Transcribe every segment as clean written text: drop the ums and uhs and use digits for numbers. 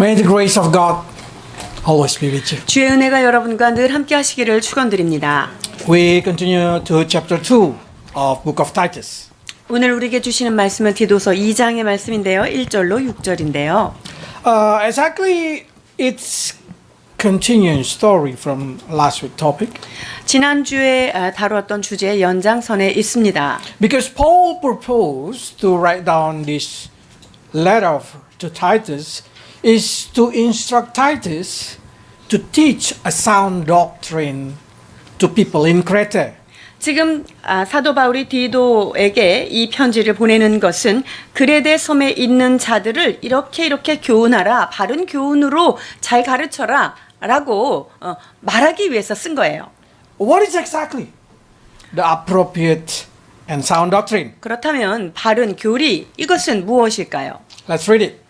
May the grace of God always be with you. 주의 은혜가 여러분과 늘 함께 하시기를 축원드립니다. We continue to chapter 2 of book of Titus. 오늘 우리에게 주시는 말씀은 디도서 2장의 말씀인데요. 1절로 6절인데요. Exactly it's continuing story from last week topic. 지난주에 다루었던 주제의 연장선에 있습니다. Because Paul proposed to write down this letter to Titus is to instruct Titus to teach a sound doctrine to people in Crete. 지금 사도 바울이 디도에게 이 편지를 보내는 것은 그레데 섬에 있는 자들을 이렇게 교훈하라, 바른 교훈으로 잘 가르쳐라 라고 말하기 위해서 쓴 거예요. What is exactly the appropriate and sound doctrine? 그렇다면 바른 교리 이것은 무엇일까요? Let's read it.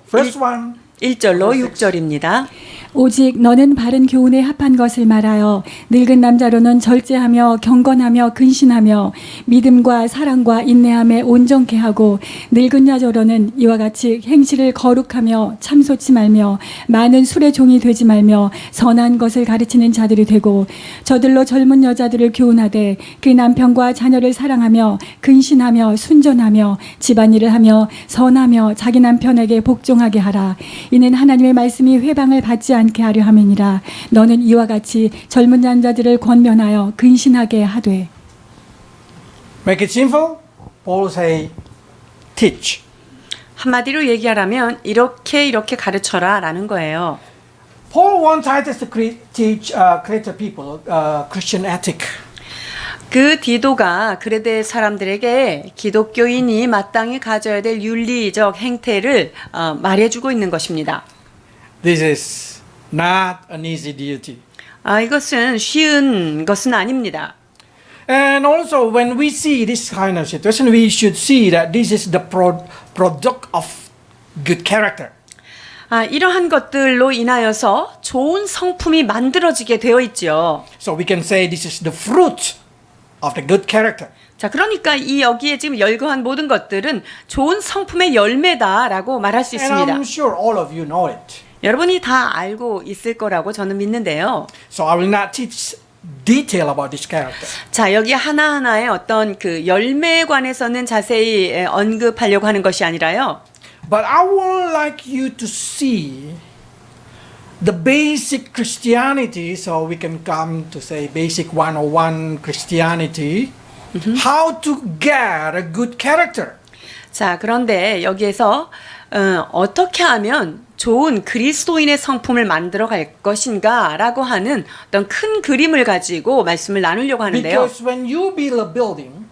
First one. 1절로 6절입니다. 오직 너는 바른 교훈에 합한 것을 말하여 늙은 남자로는 절제하며 경건하며 근신하며 믿음과 사랑과 인내함에 온전케 하고 늙은 여자로는 이와 같이 행실을 거룩하며 참소치 말며 많은 술의 종이 되지 말며 선한 것을 가르치는 자들이 되고 저들로 젊은 여자들을 교훈하되 그 남편과 자녀를 사랑하며 근신하며 순전하며 집안일을 하며 선하며 자기 남편에게 복종하게 하라. 이는 하나님의 말씀이 회방을 받지 않게 하려 함이니라. 너는 이와 같이 젊은 남자들을 권면하여 근신하게 하되. Make it simple. Paul say, teach. 한마디로 얘기하라면 이렇게 가르쳐라라는 거예요. Paul wants Titus to teach Crete people Christian ethic. 그 디도가 그레데 사람들에게 기독교인이 마땅히 가져야 될 윤리적 행태를 말해주고 있는 것입니다. This is not an easy duty. 이것은 쉬운 것은 아닙니다. And also, when we see this kind of situation, we should see that this is the product of good character. 이러한 것들로 인하여서 좋은 성품이 만들어지게 되어 있죠. So we can say this is the fruit of the good character. 자, 그러니까 이 여기에 지금 열거한 모든 것들은 좋은 성품의 열매다라고 말할 수 And 있습니다. I'm sure all of you know it. 여러분이 다 알고 있을 거라고 저는 믿는데요. So I will not teach detail about this character. 자, 여기 하나하나의 어떤 그 열매에 관해서는 자세히 언급하려고 하는 것이 아니라요. But I would like you to see the basic Christianity, so we can come to say basic 101 Christianity, how to get a good character. 자, 그런데 여기에서 어떻게 하면 좋은 그리스도인의 성품을 만들어 갈 것인가라고 하는 어떤 큰 그림을 가지고 말씀을 나누려고 하는데요. Because when you build a building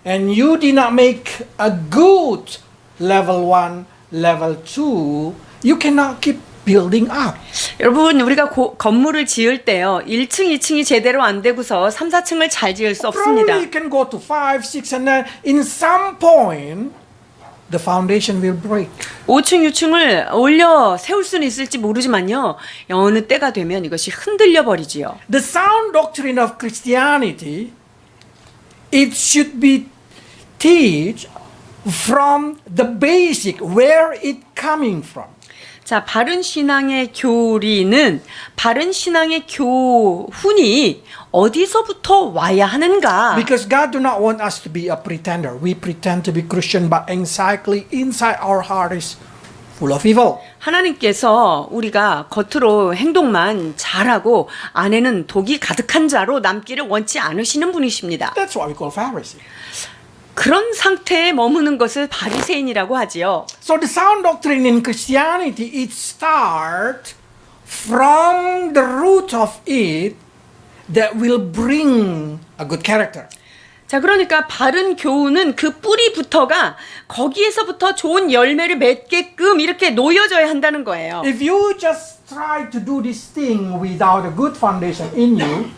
and you did not make a good level 1, level 2, you cannot keep building up. 여러분, 우리가 건물을 지을 때요. 1층, 2층이 제대로 안 되고서 3, 4층을 잘 지을 수 없습니다. Probably you can go to 5, 6, and then in some point the foundation will break. 5층, 6층을 올려 세울 수는 있을지 모르지만요. 어느 때가 되면 이것이 흔들려 버리지요. The sound doctrine of Christianity, it should be teach from the basic, where it coming from. 자, 바른 신앙의 교리는 바른 신앙의 교훈이 어디서부터 와야 하는가? Because God do not want us to be a pretender. We pretend to be Christian, but exactly inside our heart is full of evil. 하나님께서 우리가 겉으로 행동만 잘하고 안에는 독이 가득한 자로 남기를 원치 않으시는 분이십니다. That's what we call Pharisee. 그런 상태에 머무는 것을 바리새인이라고 하지요. So the sound doctrine in Christianity, it start from the root of it that will bring a good character. 자, 그러니까 바른 교훈은 그 뿌리부터가 거기에서부터 좋은 열매를 맺게끔 이렇게 놓여져야 한다는 거예요. If you just try to do this thing without a good foundation in you,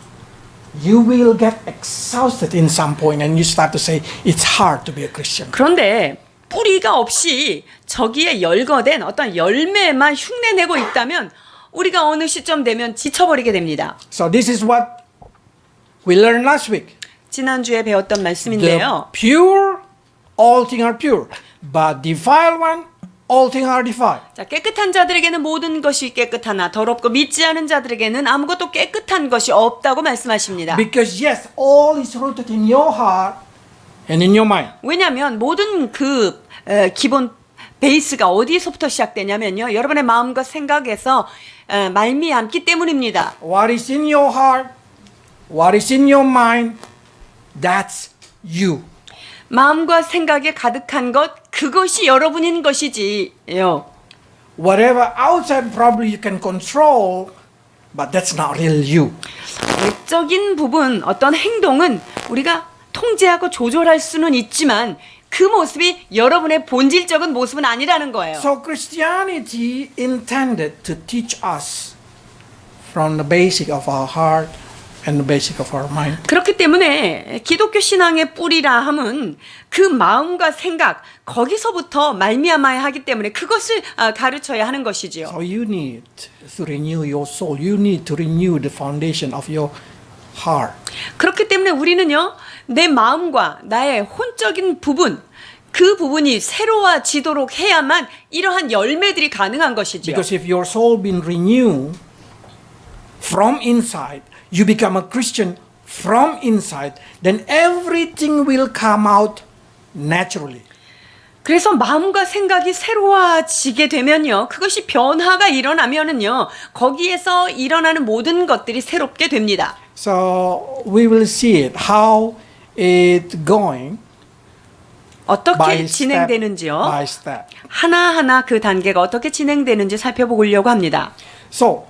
you will get exhausted in some point and you start to say it's hard to be a Christian. 그런데 뿌리가 없이 저기에 열거된 어떤 열매만 흉내내고 있다면 우리가 어느 시점 되면 지쳐버리게 됩니다. So this is what we learned last week. 지난주에 배웠던 The 말씀인데요. pure, all things are pure, but defiled one, all things are defiled. 자, 깨끗한 자들에게는 모든 것이 깨끗하나 더럽고 믿지 않은 자들에게는 아무것도 깨끗한 것이 없다고 말씀하십니다. Because yes, all is rooted in your heart and in your mind. 왜냐하면 모든 그 기본 베이스가 어디서부터 시작되냐면요. 여러분의 마음과 생각에서 말미암기 때문입니다. What is in your heart, what is in your mind, that's you. 마음과 생각에 가득한 것, 그것이 여러분인 것이지요. Whatever outside probably you can control, but that's not real you. 외적인 부분, 어떤 행동은 우리가 통제하고 조절할 수는 있지만 그 모습이 여러분의 본질적인 모습은 아니라는 거예요. So Christianity intended to teach us from the basic of our heart and the basic of our mind. 그렇기 때문에 기독교 신앙의 뿌리라 함은 그 마음과 생각 거기서부터 말미암아야 하기 때문에 그것을 가르쳐야 하는 것이지요. So you need to renew your soul. You need to renew the foundation of your heart. 그렇기 때문에 우리는요, 내 마음과 나의 혼적인 부분, 그 부분이 새로워지도록 해야만 이러한 열매들이 가능한 것이지요. Because if your soul been renewed from inside, you become a Christian from inside, then everything will come out naturally. 그래서 마음과 생각이 새로워지게 되면요, 그것이 변화가 일어나면은요, 거기에서 일어나는 모든 것들이 새롭게 됩니다. So we will see it, how it going 어떻게 by step 진행되는지요. by step. 하나하나 그 단계가 어떻게 진행되는지 살펴보려고 합니다. So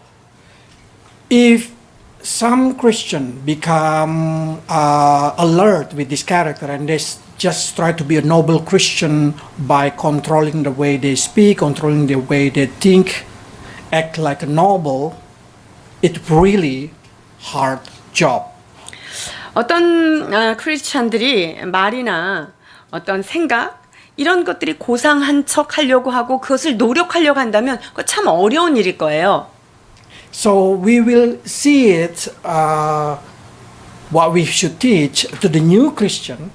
if some Christian become alert with this character and they just try to be a noble Christian by controlling the way they speak, controlling the way they think, act like a noble, it's really hard job. 어떤 크리스찬들이 말이나 어떤 생각 이런 것들이 고상한 척 하려고 하고 그것을 노력하려고 한다면 그거 참 어려운 일일 거예요. So we will see it, what we should teach to the new Christian.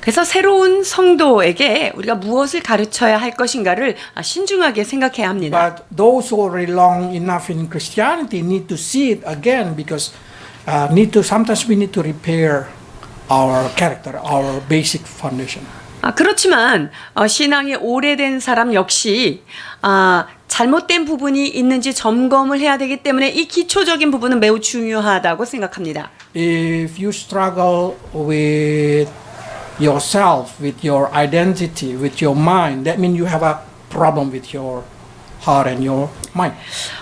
그래서 새로운 성도에게 우리가 무엇을 가르쳐야 할 것인가를 신중하게 생각해야 합니다. But those who are long enough in Christianity need to see it again because sometimes we need to repair our character, our basic foundation. 그렇지만 신앙이 오래된 사람 역시 잘못된 부분이 있는지 점검을 해야 되기 때문에 이 기초적인 부분은 매우 중요하다고 생각합니다. If you struggle with yourself, with your identity, with your mind, that means you have a problem with your heart and your mind.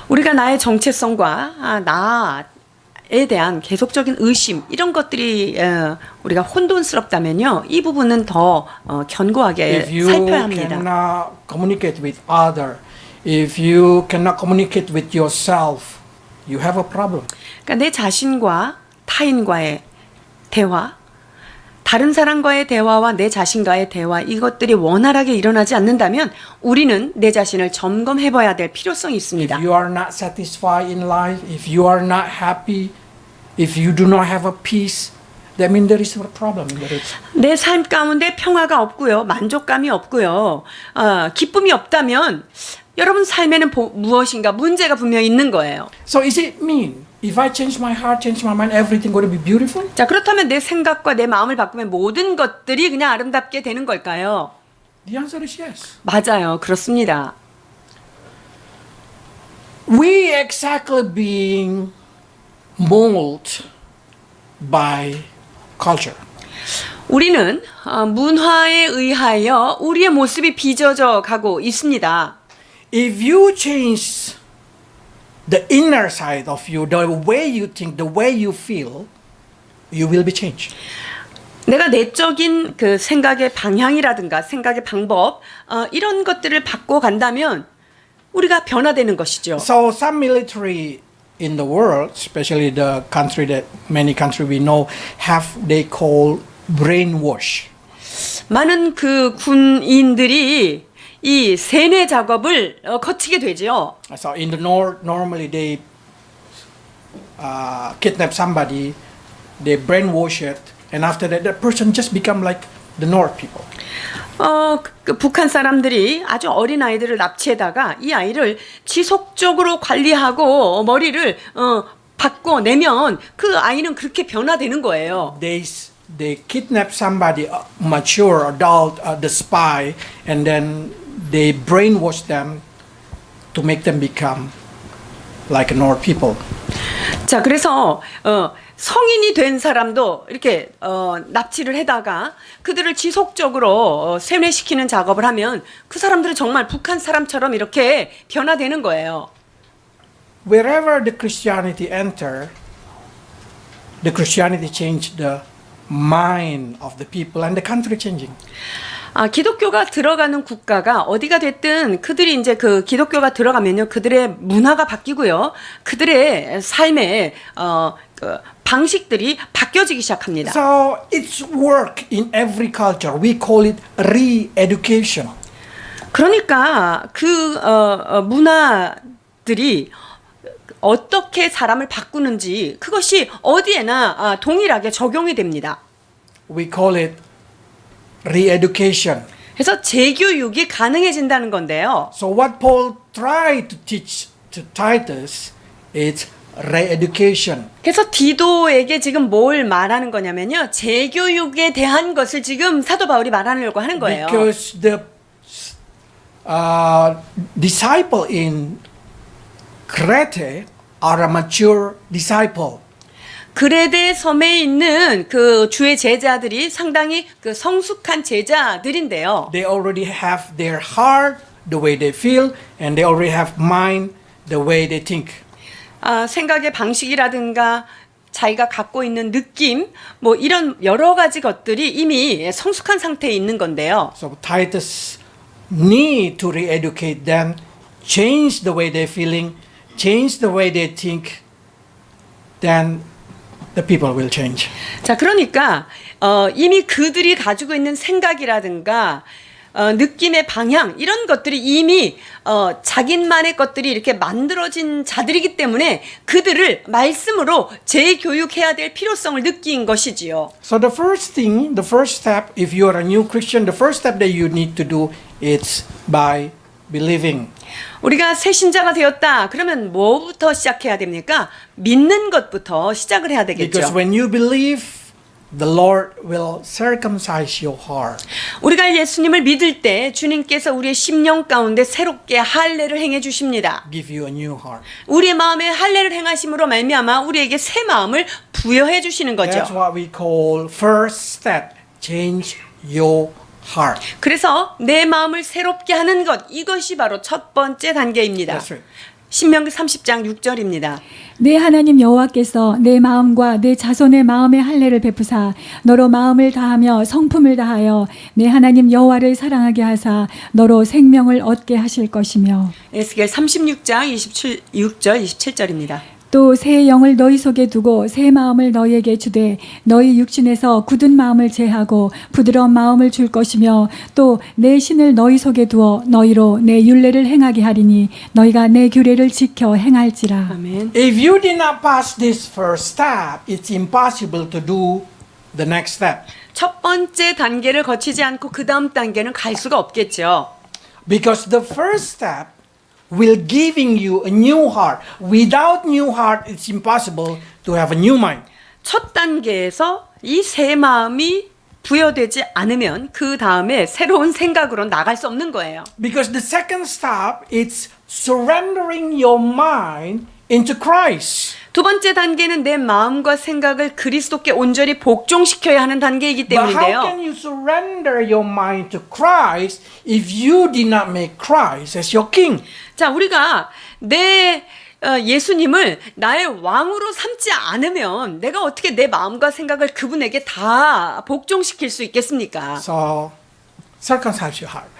우리가 나의 정체성과 나에 대한 계속적인 의심 이런 것들이 우리가 혼돈스럽다면요, 이 부분은 더 견고하게 If you 살펴야 합니다. cannot communicate with other, if you cannot communicate with yourself, you have a problem. 그러니까 내 자신과 타인과의 대화, 다른 사람과의 대화와 내 자신과의 대화 이것들이 원활하게 일어나지 않는다면 우리는 내 자신을 점검해 봐야 될 필요성이 있습니다. If you are not satisfied in life, if you are not happy, if you do not have a peace, that means there is a problem in the 내 삶 가운데 평화가 없고요, 만족감이 없고요, 기쁨이 없다면 여러분 삶에는 무엇인가 문제가 분명히 있는 거예요. So is it mean if I change my heart, change my mind, everything going to be beautiful? 자, 그렇다면 내 생각과 내 마음을 바꾸면 모든 것들이 그냥 아름답게 되는 걸까요? The answer is yes. 맞아요. 그렇습니다. We exactly being molded by culture. 우리는 문화에 의하여 우리의 모습이 빚어져 가고 있습니다. If you change the inner side of you, the way you think, the way you feel, you will be changed. 내가 내적인 그 생각의 방향이라든가 생각의 방법 이런 것들을 바꿔 간다면 우리가 변화되는 것이죠. So some military in the world, especially the country that many countries we know, have they call brainwash. 많은 그 군인들이 이 세뇌 작업을 거치게 되죠. So in the north, normally they kidnap somebody, they brainwash it, and after that, that person just become like the North people. 북한 사람들이 아주 어린 아이들을 납치해다가 이 아이를 지속적으로 관리하고 머리를 바꿔내면 그 아이는 그렇게 변화되는 거예요. They kidnap somebody, mature adult, the spy, and then they brainwash them to make them become like normal people. 자, 그래서 성인이 된 사람도 이렇게 납치를 해다가 그들을 지속적으로 세뇌시키는 작업을 하면 그 사람들은 정말 북한 사람처럼 이렇게 변화되는 거예요. Wherever the Christianity enter, the Christianity changed the mind of the people and the country changing. 기독교가 들어가는 국가가 어디가 됐든 그들이 이제 그 기독교가 들어가면요, 그들의 문화가 바뀌고요, 그들의 삶의 그 방식들이 바뀌어지기 시작합니다. So it's work in every culture. We call it re-education. 그러니까 그 문화들이 어떻게 사람을 바꾸는지 그것이 어디에나 동일하게 적용이 됩니다. We call it re-education. 그래서 재교육이 가능해진다는 건데요. So what Paul tried to teach to Titus is re-education. 그래서 디도에게 지금 뭘 말하는 거냐면요, 재교육에 대한 것을 지금 사도 바울이 말하려고 하는 거예요. Because the disciple in Crete are a mature disciple. 그레데 섬에 있는 그 주의 제자들이 상당히 그 성숙한 제자들인데요. They already have their heart, the way they feel, and they already have mind, the way they think. 생각의 방식이라든가 자기가 갖고 있는 느낌, 뭐 이런 여러 가지 것들이 이미 성숙한 상태에 있는 건데요. So Titus need to re-educate them, change the way they're feeling, change the way they think, then the people will change. 자, 그러니까 이미 그들이 가지고 있는 생각이라든가 느낌의 방향, 이런 것들이 이미 자기만의 것들이 이렇게 만들어진 자들이기 때문에 그들을 말씀으로 재교육해야 될 필요성을 느낀 것이지요. So the first thing, the first step, if you are a new Christian, the first step that you need to do is by believing. 우리가 새 신자가 되었다 그러면 뭐부터 시작해야 됩니까? 믿는 것부터 시작을 해야 되겠죠. Because when you believe, the Lord will circumcise your heart. 우리가 예수님을 믿을 때 주님께서 우리의 심령 가운데 새롭게 할례를 행해 주십니다. Give you a new heart. 우리의 마음에 할례를 행하심으로 말미암아 우리에게 새 마음을 부여해 주시는 거죠. That's what we call first step. Change your heart. 그래서 내 마음을 새롭게 하는 것, 이것이 바로 첫 번째 단계입니다. That's right. 신명기 30장 6절입니다. 내 하나님 여호와께서 내 마음과 내 자손의 마음의 할례를 베푸사 너로 마음을 다하며 성품을 다하여 내 하나님 여호와를 사랑하게 하사 너로 생명을 얻게 하실 것이며. 에스겔 36장 6절 27절입니다. 또 새 영을 너희 속에 두고 새 마음을 너희에게 주되 너희 육신에서 굳은 마음을 제하고 부드러운 마음을 줄 것이며 또 내 신을 너희 속에 두어 너희로 내 율례를 행하게 하리니 너희가 내 규례를 지켜 행할지라. 아멘. If you did not pass this first step, it's impossible to do the next step. 첫 번째 단계를 거치지 않고 그 다음 단계는 갈 수가 없겠죠. Because the first step will giving you a new heart. Without new heart, it's impossible to have a new mind. 첫 단계에서 이 새 마음이 부여되지 않으면 그 다음에 새로운 생각으로 나갈 수 없는 거예요. Because the second step is surrendering your mind into Christ. 두 번째 단계는 내 마음과 생각을 그리스도께 온전히 복종시켜야 하는 단계이기 But how 때문인데요. can you surrender your mind to Christ if you did not make Christ as your king? 자, 우리가 내 예수님을 나의 왕으로 삼지 않으면 내가 어떻게 내 마음과 생각을 그분에게 다 복종시킬 수 있겠습니까? So, circumcise your heart.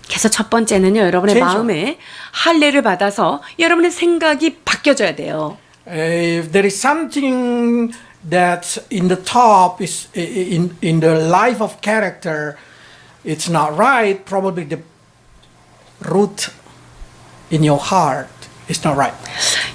그래서 첫 번째는요, 여러분의 Change. 마음에 할례를 받아서 여러분의 생각이 바뀌어져야 돼요. If there is something that in the top is in the life of character, it's not right. Probably the root in your heart is not right.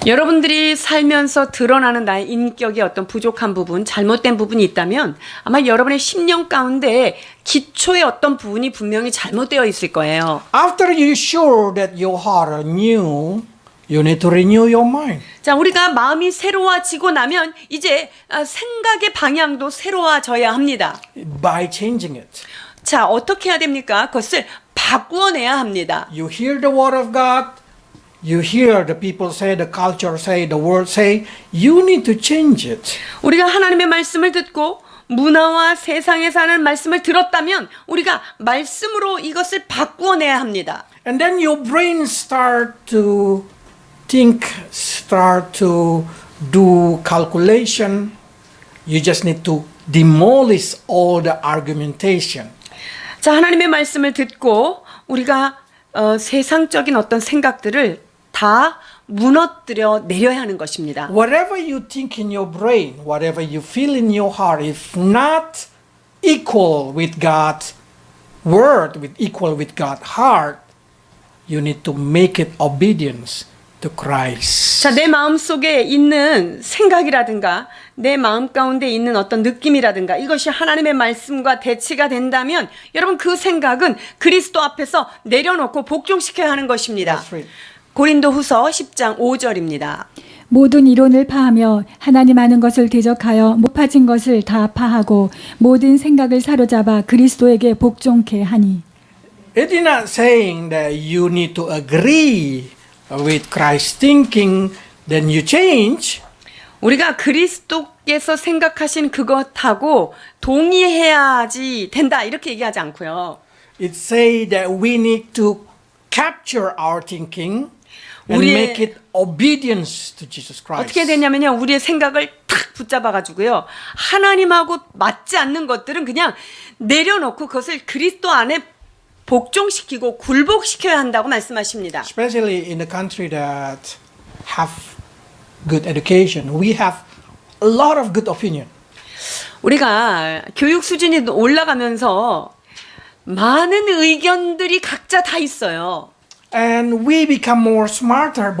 여러분들이 살면서 드러나는 나의 인격의 어떤 부족한 부분, 잘못된 부분이 있다면 아마 여러분의 심령 가운데 기초의 어떤 부분이 분명히 잘못되어 있을 거예요. After you sure that your heart are new, you need to renew your mind. 자, 우리가 마음이 새로워지고 나면 이제 생각의 방향도 새로워져야 합니다. By changing it. 자, 어떻게 해야 됩니까? 그것을 바꾸어내야 합니다. You hear the word of God. You hear the people say, the culture say, the world say. You need to change it. 우리가 하나님의 말씀을 듣고 문화와 세상에 사는 말씀을 들었다면 우리가 말씀으로 이것을 바꾸어내야 합니다. And then your brain start to think, start to do calculation. You just need to demolish all the argumentation. 자, 하나님의 말씀을 듣고 우리가 세상적인 어떤 생각들을 다 무너뜨려 내려야 하는 것입니다. Whatever you think in your brain, whatever you feel in your heart, if not equal with God's word, with equal with God's heart, you need to make it obedience to Christ. 자, 내 마음 속에 있는 생각이라든가 내 마음 가운데 있는 어떤 느낌이라든가 이것이 하나님의 말씀과 대치가 된다면 여러분 그 생각은 그리스도 앞에서 내려놓고 복종시켜야 하는 것입니다. That's right. 고린도후서 10장 5절입니다. 모든 이론을 파하며 하나님 아는 것을 대적하여 못 파진 것을 다 파하고 모든 생각을 사로잡아 그리스도에게 복종케 하니. It is not saying that you need to agree with Christ's thinking, then you change. 우리가 그리스도께서 생각하신 그것하고 동의해야지 된다 이렇게 얘기하지 않고요. It say that we need to capture our thinking and 우리의- make it obedience to Jesus Christ. 어떻게 되냐면요. 우리의 생각을 탁 붙잡아 가지고요. 하나님하고 맞지 않는 것들은 그냥 내려놓고 그것을 그리스도 안에 복종시키고 굴복시켜야 한다고 말씀하십니다. Especially in the country that have good education, we have a lot of good opinion. 우리가 교육 수준이 올라가면서 많은 의견들이 각자 다 있어요. And we become more smarter.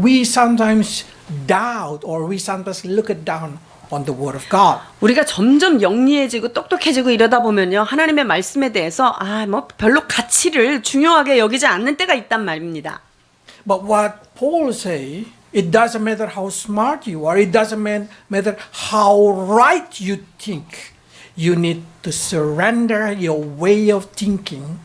We sometimes doubt or we sometimes look it down on the word of God. 우리가 점점 영리해지고 똑똑해지고 이러다 보면요. 하나님의 말씀에 대해서 뭐 별로 가치를 중요하게 여기지 않는 때가 있단 말입니다. But what Paul say, it doesn't matter how smart you are. It doesn't matter how right you think. You need to surrender your way of thinking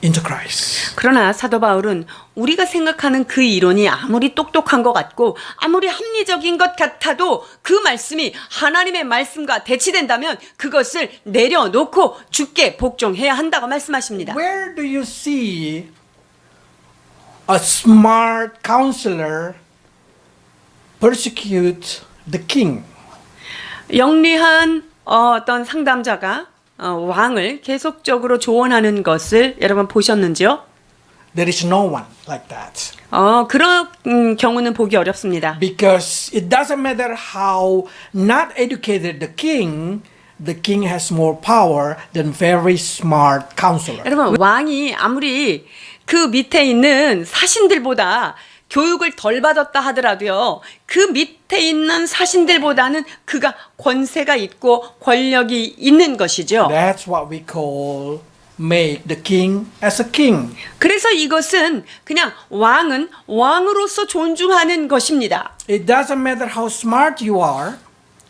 into Christ. 그러나 사도 바울은 우리가 생각하는 그 이론이 아무리 똑똑한 것 같고 아무리 합리적인 것 같아도 그 말씀이 하나님의 말씀과 대치된다면 그것을 내려놓고 주께 복종해야 한다고 말씀하십니다. Where do you see a smart counselor persecute the king? 영리한 어떤 상담자가 왕을 계속적으로 조언하는 것을 여러분 보셨는지요? There is no one like that. 그런 경우는 보기 어렵습니다. Because it doesn't matter how not educated the king has more power than very smart counselor. 여러분 왕이 아무리 그 밑에 있는 사신들보다 교육을 덜 받았다 하더라도요. 그 밑에 있는 사신들보다는 그가 권세가 있고 권력이 있는 것이죠. That's what we call make the king as a king. 그래서 이것은 그냥 왕은 왕으로서 존중하는 것입니다. It doesn't matter how smart you are.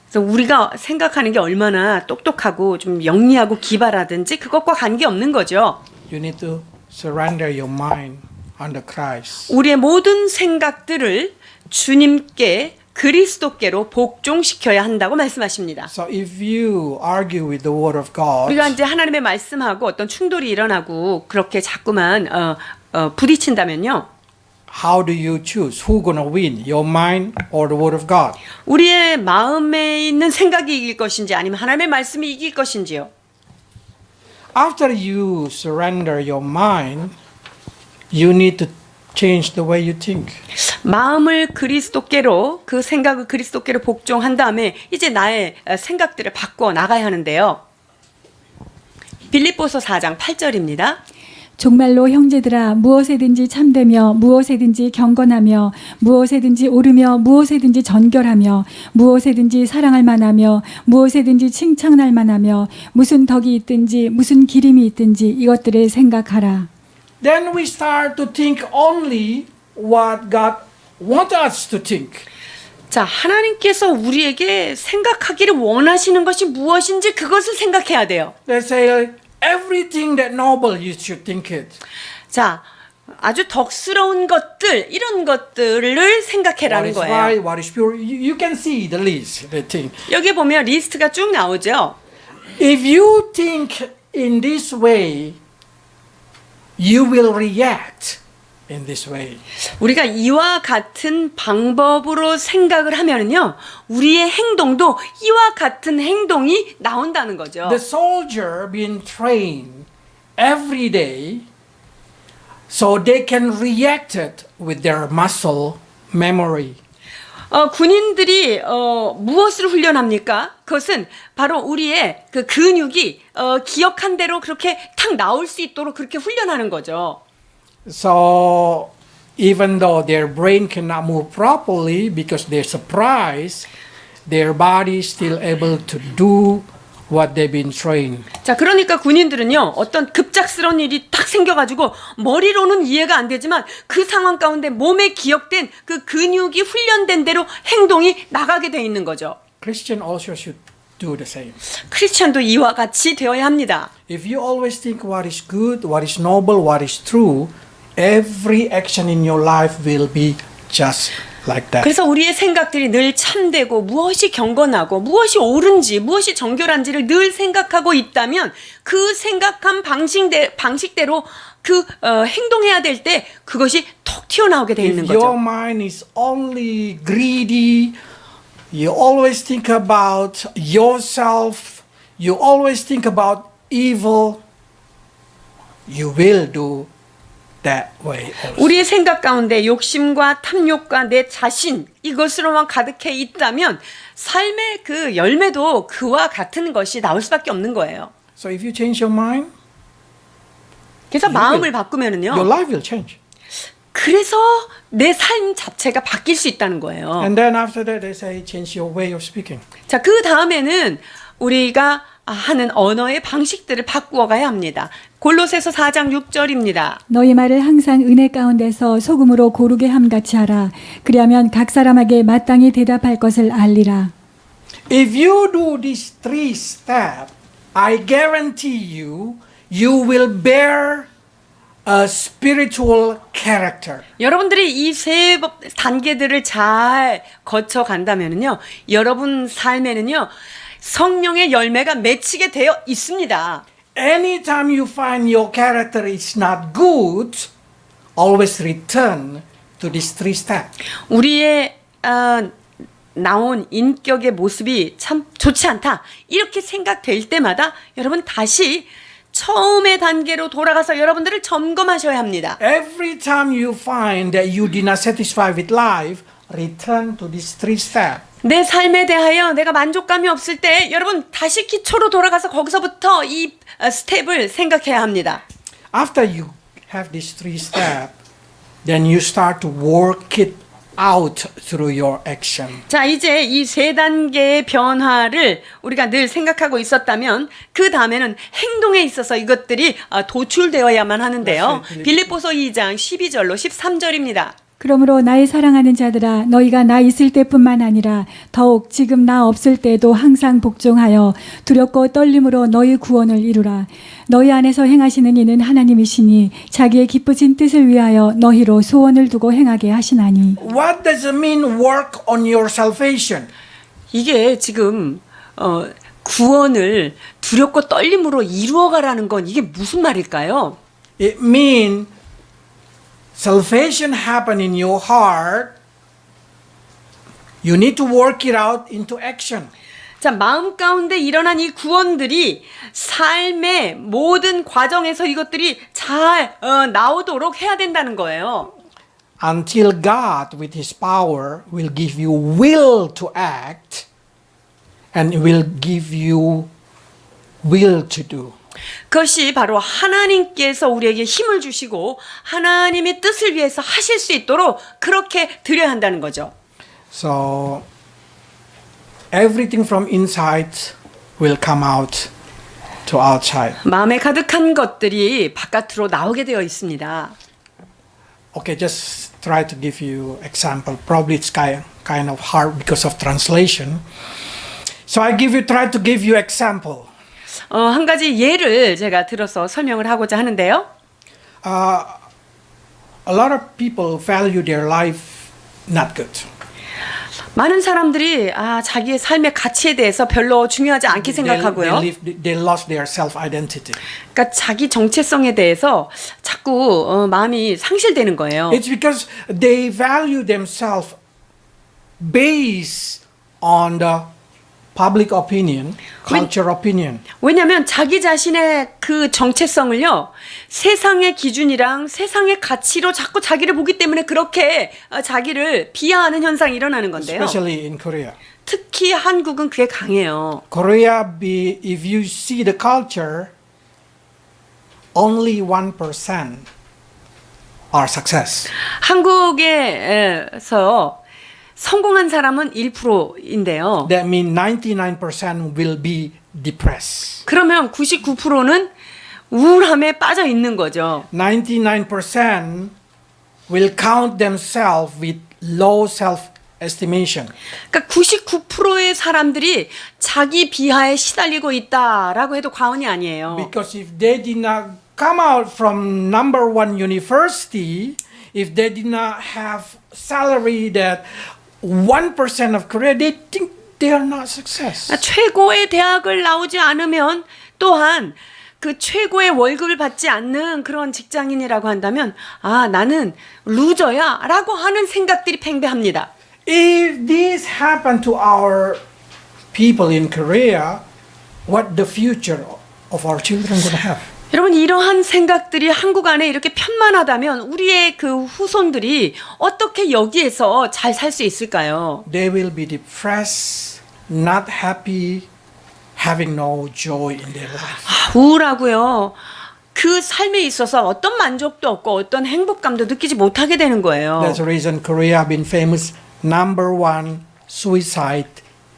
그래서 우리가 생각하는 게 얼마나 똑똑하고 좀 영리하고 기발하든지 그것과 관계없는 거죠. You need to surrender your mind under Christ. 우리의 모든 생각들을 주님께 그리스도께로 복종시켜야 한다고 말씀하십니다. So if you argue with the word of God, 우리가 이제 하나님의 말씀하고 어떤 충돌이 일어나고 그렇게 자꾸만 부딪힌다면요. how do you choose who gonna win, your mind or the word of God? 우리의 마음에 있는 생각이 이길 것인지 아니면 하나님의 말씀이 이길 것인지요. After you surrender your mind, you need to change the way you think. 마음을 그리스도께로 그 생각을 그리스도께로 복종한 다음에 이제 나의 생각들을 바꿔 나가야 하는데요. 빌립보서 4장 8절입니다. 정말로 형제들아 무엇에든지 참되며 무엇에든지 경건하며 무엇에든지 옳으며 무엇에든지 전결하며 무엇에든지 사랑할 만하며 무엇에든지 칭찬할 만하며 무슨 덕이 있든지 무슨 기림이 있든지 이것들을 생각하라. Then we start to think only what God wants us to think. 자, 하나님께서 우리에게 생각하기를 원하시는 것이 무엇인지 그것을 생각해야 돼요. They say everything that noble you should think it. 자, 아주 덕스러운 것들, 이런 것들을 What 생각해라는 is 거예요. right, what is pure. You can see the list. They think. 여기 보면 리스트가 쭉 나오죠. If you think in this way, you will react in this way. 우리가 이와 같은 방법으로 생각을 하면은요, 우리의 행동도 이와 같은 행동이 나온다는 거죠. The soldier being trained every day so they can react it with their muscle memory. 군인들이 무엇을 훈련합니까? 그것은 바로 우리의 그 근육이 기억한 대로 그렇게 탁 나올 수 있도록 그렇게 훈련하는 거죠. So even though their brain cannot move properly because they're surprised, their body is still able to do what they've been trained. 자, 그러니까 군인들은요, 어떤 급작스러운 일이 탁 생겨가지고 머리로는 이해가 안 되지만 그 상황 가운데 몸에 기억된 그 근육이 훈련된 대로 행동이 나가게 돼 있는 거죠. Christian also should do the same. 크리스찬도 이와 같이 되어야 합니다. If you always think what is good, what is noble, what is true, every action in your life will be just like that. 그래서 우리의 생각들이 늘 참되고 무엇이 경건하고 무엇이 옳은지 무엇이 정결한지를 늘 생각하고 있다면 그 생각한 방식대로 그 행동해야 될 때 그것이 톡 튀어나오게 돼 있는 If your 거죠. mind is only greedy, you always think about yourself, you always think about evil, you will do that way also. 우리의 생각 가운데 욕심과 탐욕과 내 자신 이것으로만 가득해 있다면 삶의 그 열매도 그와 같은 것이 나올 수밖에 없는 거예요. So if you change your mind, 그래서 You 마음을 will. 바꾸면은요. your life will change. 그래서 내 삶 자체가 바뀔 수 있다는 거예요. And then after that, they say change your way of speaking. 자, 그 다음에는 우리가 하는 언어의 방식들을 바꾸어 가야 합니다. 골로새서 4장 6절입니다. 너희 말을 항상 은혜 가운데서 소금으로 고르게 함같이 하라. 그리하면 각 사람에게 마땅히 대답할 것을 알리라. If you do these 3 steps, I guarantee you, you will bear a spiritual character. 여러분들이 이 세 단계들을 잘 거쳐 간다면요, 여러분 삶에는요, 성령의 열매가 맺히게 되어 있습니다. Anytime you find your character is not good, always return to these 3 steps. 우리의 나온 인격의 모습이 참 좋지 않다. 이렇게 생각될 때마다 여러분 다시 처음의 단계로 돌아가서 여러분들을 점검하셔야 합니다. Every time you find that you did not satisfy with life, return to these 3 steps. 내 삶에 대하여 내가 만족감이 없을 때 여러분 다시 기초로 돌아가서 거기서부터 이 스텝을 생각해야 합니다. After you have these 3 steps, then you start to work it out through your action. 자, 이제 이 세 단계의 변화를 우리가 늘 생각하고 있었다면 그 다음에는 행동에 있어서 이것들이 도출되어야만 하는데요. 빌립보서 2장 12절로 13절입니다. 그러므로 나의 사랑하는 자들아 너희가 나 있을 때뿐만 아니라 더욱 지금 나 없을 때에도 항상 복종하여 두렵고 떨림으로 너희 구원을 이루라. 너희 안에서 행하시는 이는 하나님이시니 자기의 기쁘신 뜻을 위하여 너희로 소원을 두고 행하게 하시나니. What does it mean work on your salvation? 이게 지금 구원을 두렵고 떨림으로 이루어가라는 건 이게 무슨 말일까요? It means salvation happen in your heart. You need to work it out into action. 자, 마음 가운데 일어난 이 구원들이 삶의 모든 과정에서 이것들이 잘 나오도록 해야 된다는 거예요. Until God with His power will give you will to act and will give you will to do. 그것이 바로 하나님께서 우리에게 힘을 주시고 하나님의 뜻을 위해서 하실 수 있도록 그렇게 드려야 한다는 거죠. So everything from inside will come out to outside. 마음에 가득한 것들이 바깥으로 나오게 되어 있습니다. Okay, just try to give you example. Probably it's kind of hard because of translation. So try to give you example. 한 가지 예를 제가 들어서 설명을 하고자 하는데요. A lot of people value their life not good. 많은 사람들이 자기의 삶의 가치에 대해서 별로 중요하지 않게 생각하고요. They lost their self-identity. 그러니까 자기 정체성에 대해서 자꾸 마음이 상실되는 거예요. It's because they value themselves based on the public opinion, culture opinion. 왜냐하면 자기 자신의 그 정체성을요, 세상의 기준이랑 세상의 가치로 자꾸 자기를 보기 때문에 그렇게 자기를 비하하는 현상이 일어나는 건데요. Especially in Korea. 특히 한국은 그게 강해요. Korea, if you see the culture, only 1% are success. 한국에서 성공한 사람은 1%인데요. That means 99% will be depressed. 그러면 99%는 우울함에 빠져 있는 거죠. 99% will count themselves with low self-estimation. 그러니까 99%의 사람들이 자기 비하에 시달리고 있다라고 해도 과언이 아니에요. Because if they did not come out from number one university, if they did not have salary that 1% of Korea, they think they are not success. 최고의 대학을 나오지 않으면 또한 그 최고의 월급을 받지 않는 그런 직장인이라고 한다면 나는 루저야 라고 하는 생각들이 팽배합니다. If this happened to our people in Korea, what the future of our children gonna have? 여러분, 이러한 생각들이 한국 안에 이렇게 편만하다면 우리의 그 후손들이 어떻게 여기에서 잘 살 수 있을까요? They will be depressed, not happy, having no joy in their life. 우울하고요. 그 삶에 있어서 어떤 만족도 없고 어떤 행복감도 느끼지 못하게 되는 거예요. That's the reason Korea been famous number one suicide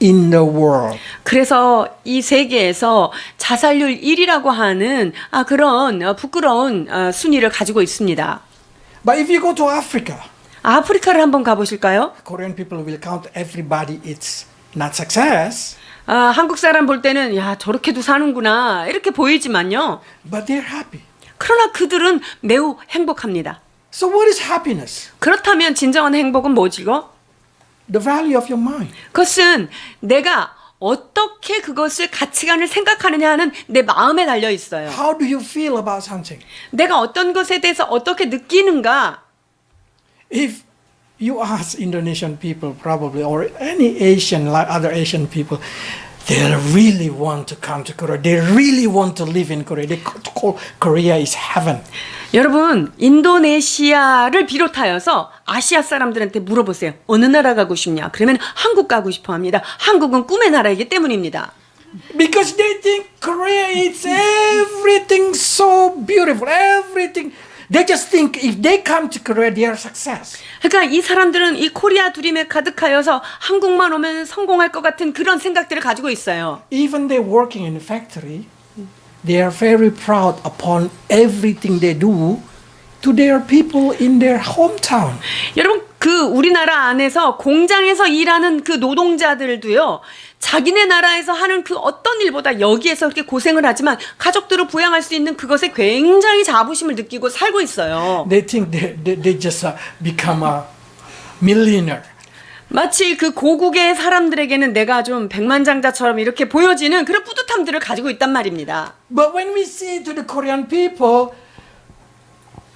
in the world. 그래서 이 세계에서 자살률 1위라고 하는 그런 부끄러운 순위를 가지고 있습니다. But if you go to Africa, 아프리카를 한번 가보실까요? Korean people will count everybody it's not success, 한국 사람 볼 때는 야, 저렇게도 사는구나 이렇게 보이지만요. but they're happy. 그러나 그들은 매우 행복합니다. So what is happiness? 그렇다면 진정한 행복은 뭐지고? The value of your mind. 그것은 내가 어떻게 그것을 가치관을 생각하느냐 하는 내 마음에 달려 있어요. How do you feel about something? 내가 어떤 것에 대해서 어떻게 느끼는가? If you ask Indonesian people probably or any Asian like other Asian people, they really want to come to Korea. They really want to live in Korea. They call Korea is heaven. 여러분, 인도네시아를 비롯하여서 아시아 사람들한테 물어보세요. 어느 나라 가고 싶냐? 그러면 한국 가고 싶어 합니다. 한국은 꿈의 나라이기 때문입니다. Because they think Korea is everything so beautiful. Everything. They just think if they come to Korea, they are success. 그러니까 이 사람들은 이 코리아 드림에 가득하여서 한국만 오면 성공할 것 같은 그런 생각들을 가지고 있어요. Even they working in a factory, they are very proud upon everything they do to their people in their hometown. 여러분, 그 우리나라 안에서 공장에서 일하는 그 노동자들도요, 자기네 나라에서 하는 그 어떤 일보다 여기에서 그렇게 고생을 하지만 가족들을 부양할 수 있는 그것에 굉장히 자부심을 느끼고 살고 있어요. They think they just become a millionaire. 마치 그 고국의 사람들에게는 내가 좀 백만장자처럼 이렇게 보여지는 그런 뿌듯함들을 가지고 있단 말입니다. But when we see to the Korean people,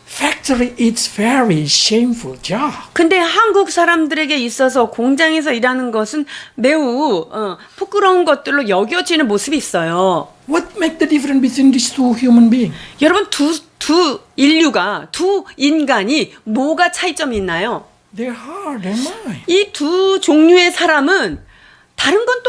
factory is very shameful job. 근데 한국 사람들에게 있어서 공장에서 일하는 것은 매우 부끄러운 것들로 여겨지는 모습이 있어요. What make the difference between these two human beings? 여러분, 두 인류가, 두 인간이 뭐가 차이점이 있나요? Their heart, their mind. 이 두 종류의 사람은 다른 건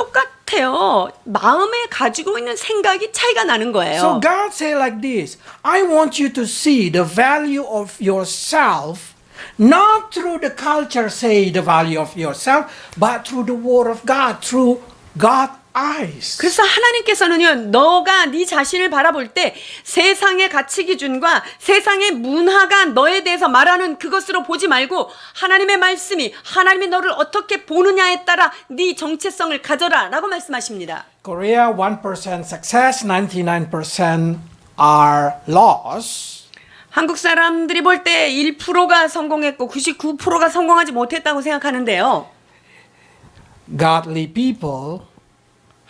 똑같아요. 마음에 가지고 있는 생각이 차이가 나는 거예요. So God say like this, I want you to see the value of yourself not through the culture say the value of yourself, but through the word of God, through God's eyes. 그래서 하나님께서는요, 너가 네 자신을 바라볼 때 세상의 가치 기준과 세상의 문화가 너에 대해서 말하는 그것으로 보지 말고 하나님의 말씀이 하나님이 너를 어떻게 보느냐에 따라 네 정체성을 가져라 라고 말씀하십니다. Korea 1% success, 99% are lost. 한국 사람들이 볼 때 1%가 성공했고 99%가 성공하지 못했다고 생각하는데요. Godly people,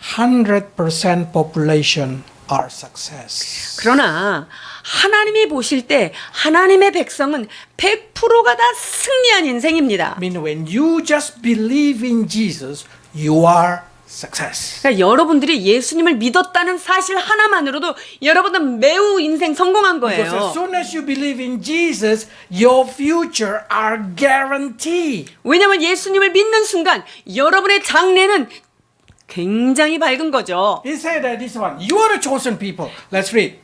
100% population are success. 그러나 하나님이 보실 때 하나님의 백성은 100%가 다 승리한 인생입니다. I mean, when you just believe in Jesus, you are success. 그러니까 여러분들이 예수님을 믿었다는 사실 하나만으로도 여러분은 매우 인생 성공한 Because 거예요. as soon as you believe in Jesus, your future are guaranteed. 왜냐하면 예수님을 믿는 순간 여러분의 장래는 굉장히 밝은 거죠. He said that this one, you are a chosen people. Let's read.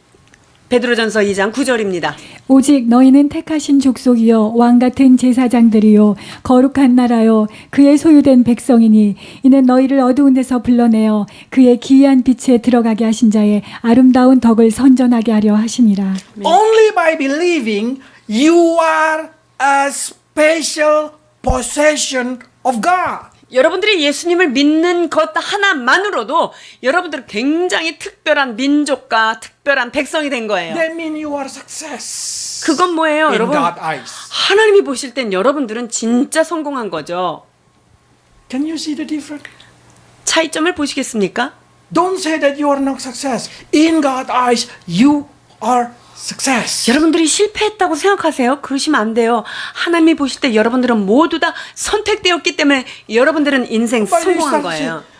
베드로전서 2장 9절입니다. 오직 너희는 택하신 족속이요 왕 같은 제사장들이요 거룩한 나라요 그의 소유된 백성이니 이는 너희를 어두운 데서 불러내어 그의 기이한 빛에 들어가게 하신 자의 아름다운 덕을 선전하게 하려 하심이라. Only by believing, you are a special possession of God. 여러분들이 예수님을 믿는 것 하나만으로도 여러분들은 굉장히 특별한 민족과 특별한 백성이 된 거예요. That means you are success. 그건 뭐예요, in 여러분? God's eyes. 하나님이 보실 땐 여러분들은 진짜 성공한 거죠. Can you see the difference? 차이점을 보시겠습니까? Don't say that you are not success. In God's eyes, you are success. 여러분들이 실패했다고 생각하세요? 그러시면 안 돼요. 하나님이 보실 때 여러분들은 모두 다 선택되었기 때문에 여러분들은 인생 But you 성공한 start saying, 거예요.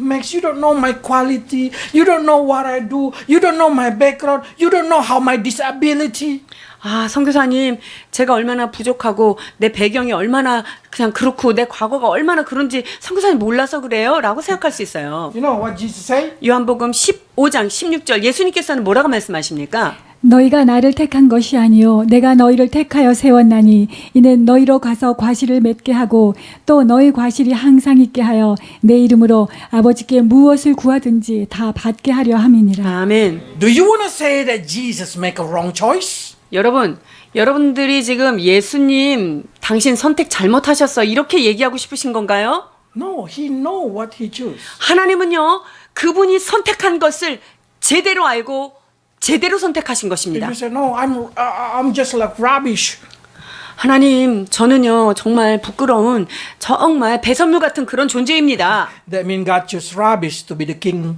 Max, you don't know my quality. You don't know what I do. You don't know my background. You don't know how my disability. 아, 선교사님, 제가 얼마나 부족하고 내 배경이 얼마나 그냥 그렇고 내 과거가 얼마나 그런지 선교사님 몰라서 그래요? 라고 생각할 수 있어요. You know what Jesus say? 요한복음 15장 16절 예수님께서는 뭐라고 말씀하십니까? 너희가 나를 택한 것이 아니요 내가 너희를 택하여 세웠나니 이는 너희로 가서 과실을 맺게 하고 또 너희 과실이 항상 있게 하여 내 이름으로 아버지께 무엇을 구하든지 다 받게 하려 함이니라. 아멘. Do you want to say that Jesus make a wrong choice? 여러분들이 지금 예수님 당신 선택 잘못하셨어 이렇게 얘기하고 싶으신 건가요? No, he know what he choose. 하나님은요 그분이 선택한 것을 제대로 알고 제대로 선택하신 If 것입니다. you say no, I'm just like rubbish. 하나님 저는요 정말 부끄러운 정말 배설물 같은 그런 존재입니다. That means God chose rubbish to be the king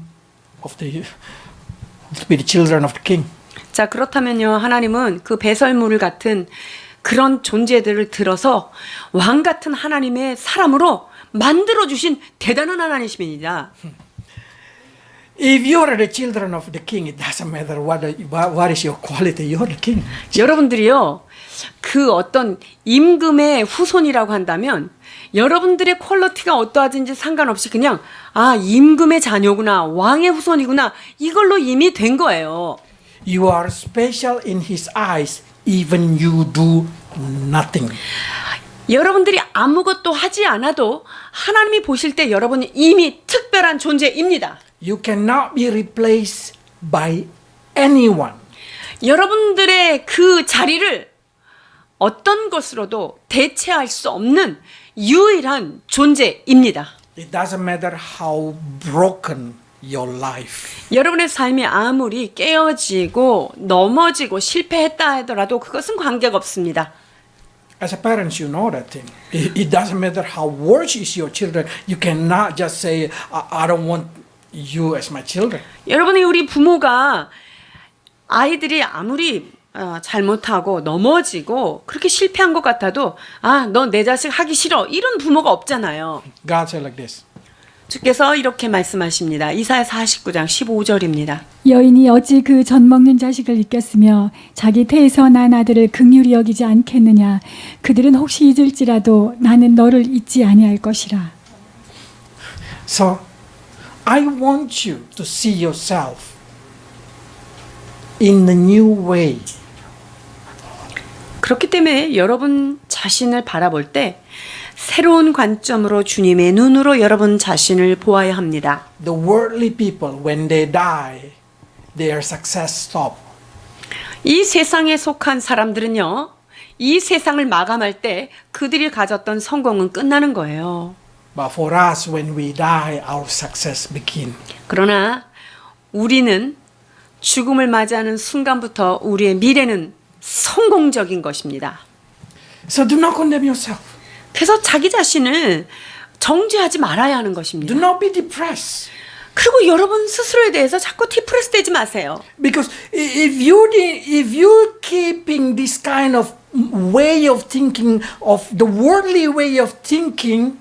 of to be the children of the king. 자 그렇다면요 하나님은 그 배설물 같은 그런 존재들을 들어서 왕 같은 하나님의 사람으로 만들어 주신 대단한 하나님이십니다. If you are the children of the king, it doesn't matter what is your quality. You are the king. 여러분들이요 그 어떤 임금의 후손이라고 한다면 여러분들의 퀄리티가 어떠하든지 상관없이 그냥 아 임금의 자녀구나 왕의 후손이구나 이걸로 이미 된 거예요. You are special in his eyes, even you do nothing. 여러분들이 아무것도 하지 않아도 하나님이 보실 때 여러분이 이미 특별한 존재입니다. You cannot be replaced by anyone. 여러분들의 그 자리를 어떤 것으로도 대체할 수 없는 유일한 존재입니다. It doesn't matter how broken your life. 여러분의 삶이 아무리 깨어지고 넘어지고 실패했다 하더라도 그것은 관계가 없습니다. As a parent, you know that thing. It doesn't matter how worse is your children. You cannot just say, I don't want you as my children. 여러분이 우리 부모가 아이들이 아무리 잘못하고 넘어지고 그렇게 실패한 것 같아도 아, 너 내 자식 하기 싫어 이런 부모가 없잖아요. God said like this. 주께서 이렇게 말씀하십니다. 이사야 49장 15절입니다. 여인이 어찌 그 젖 먹는 자식을 잊겠으며 자기 태에서 난 아들을 긍휼히 여기지 않겠느냐. 그들은 혹시 잊을지라도 나는 너를 잊지 아니할 것이라. So, I want you to see yourself in the new way. 그렇기 때문에 여러분 자신을 바라볼 때 새로운 관점으로 주님의 눈으로 여러분 자신을 보아야 합니다. The worldly people, when they die, their success stop. 이 세상에 속한 사람들은요, 이 세상을 마감할 때 그들이 가졌던 성공은 끝나는 거예요. But for us, when we die, our success begin. 그러나 우리는 죽음을 맞이하는 순간부터 우리의 미래는 성공적인 것입니다. So do not condemn yourself. 그래서 자기 자신을 정죄하지 말아야 하는 Do 것입니다. not be depressed. 그리고 여러분 스스로에 대해서 자꾸 디프레스 되지 마세요. Because if you're keeping this kind of way of thinking, of the worldly way of thinking,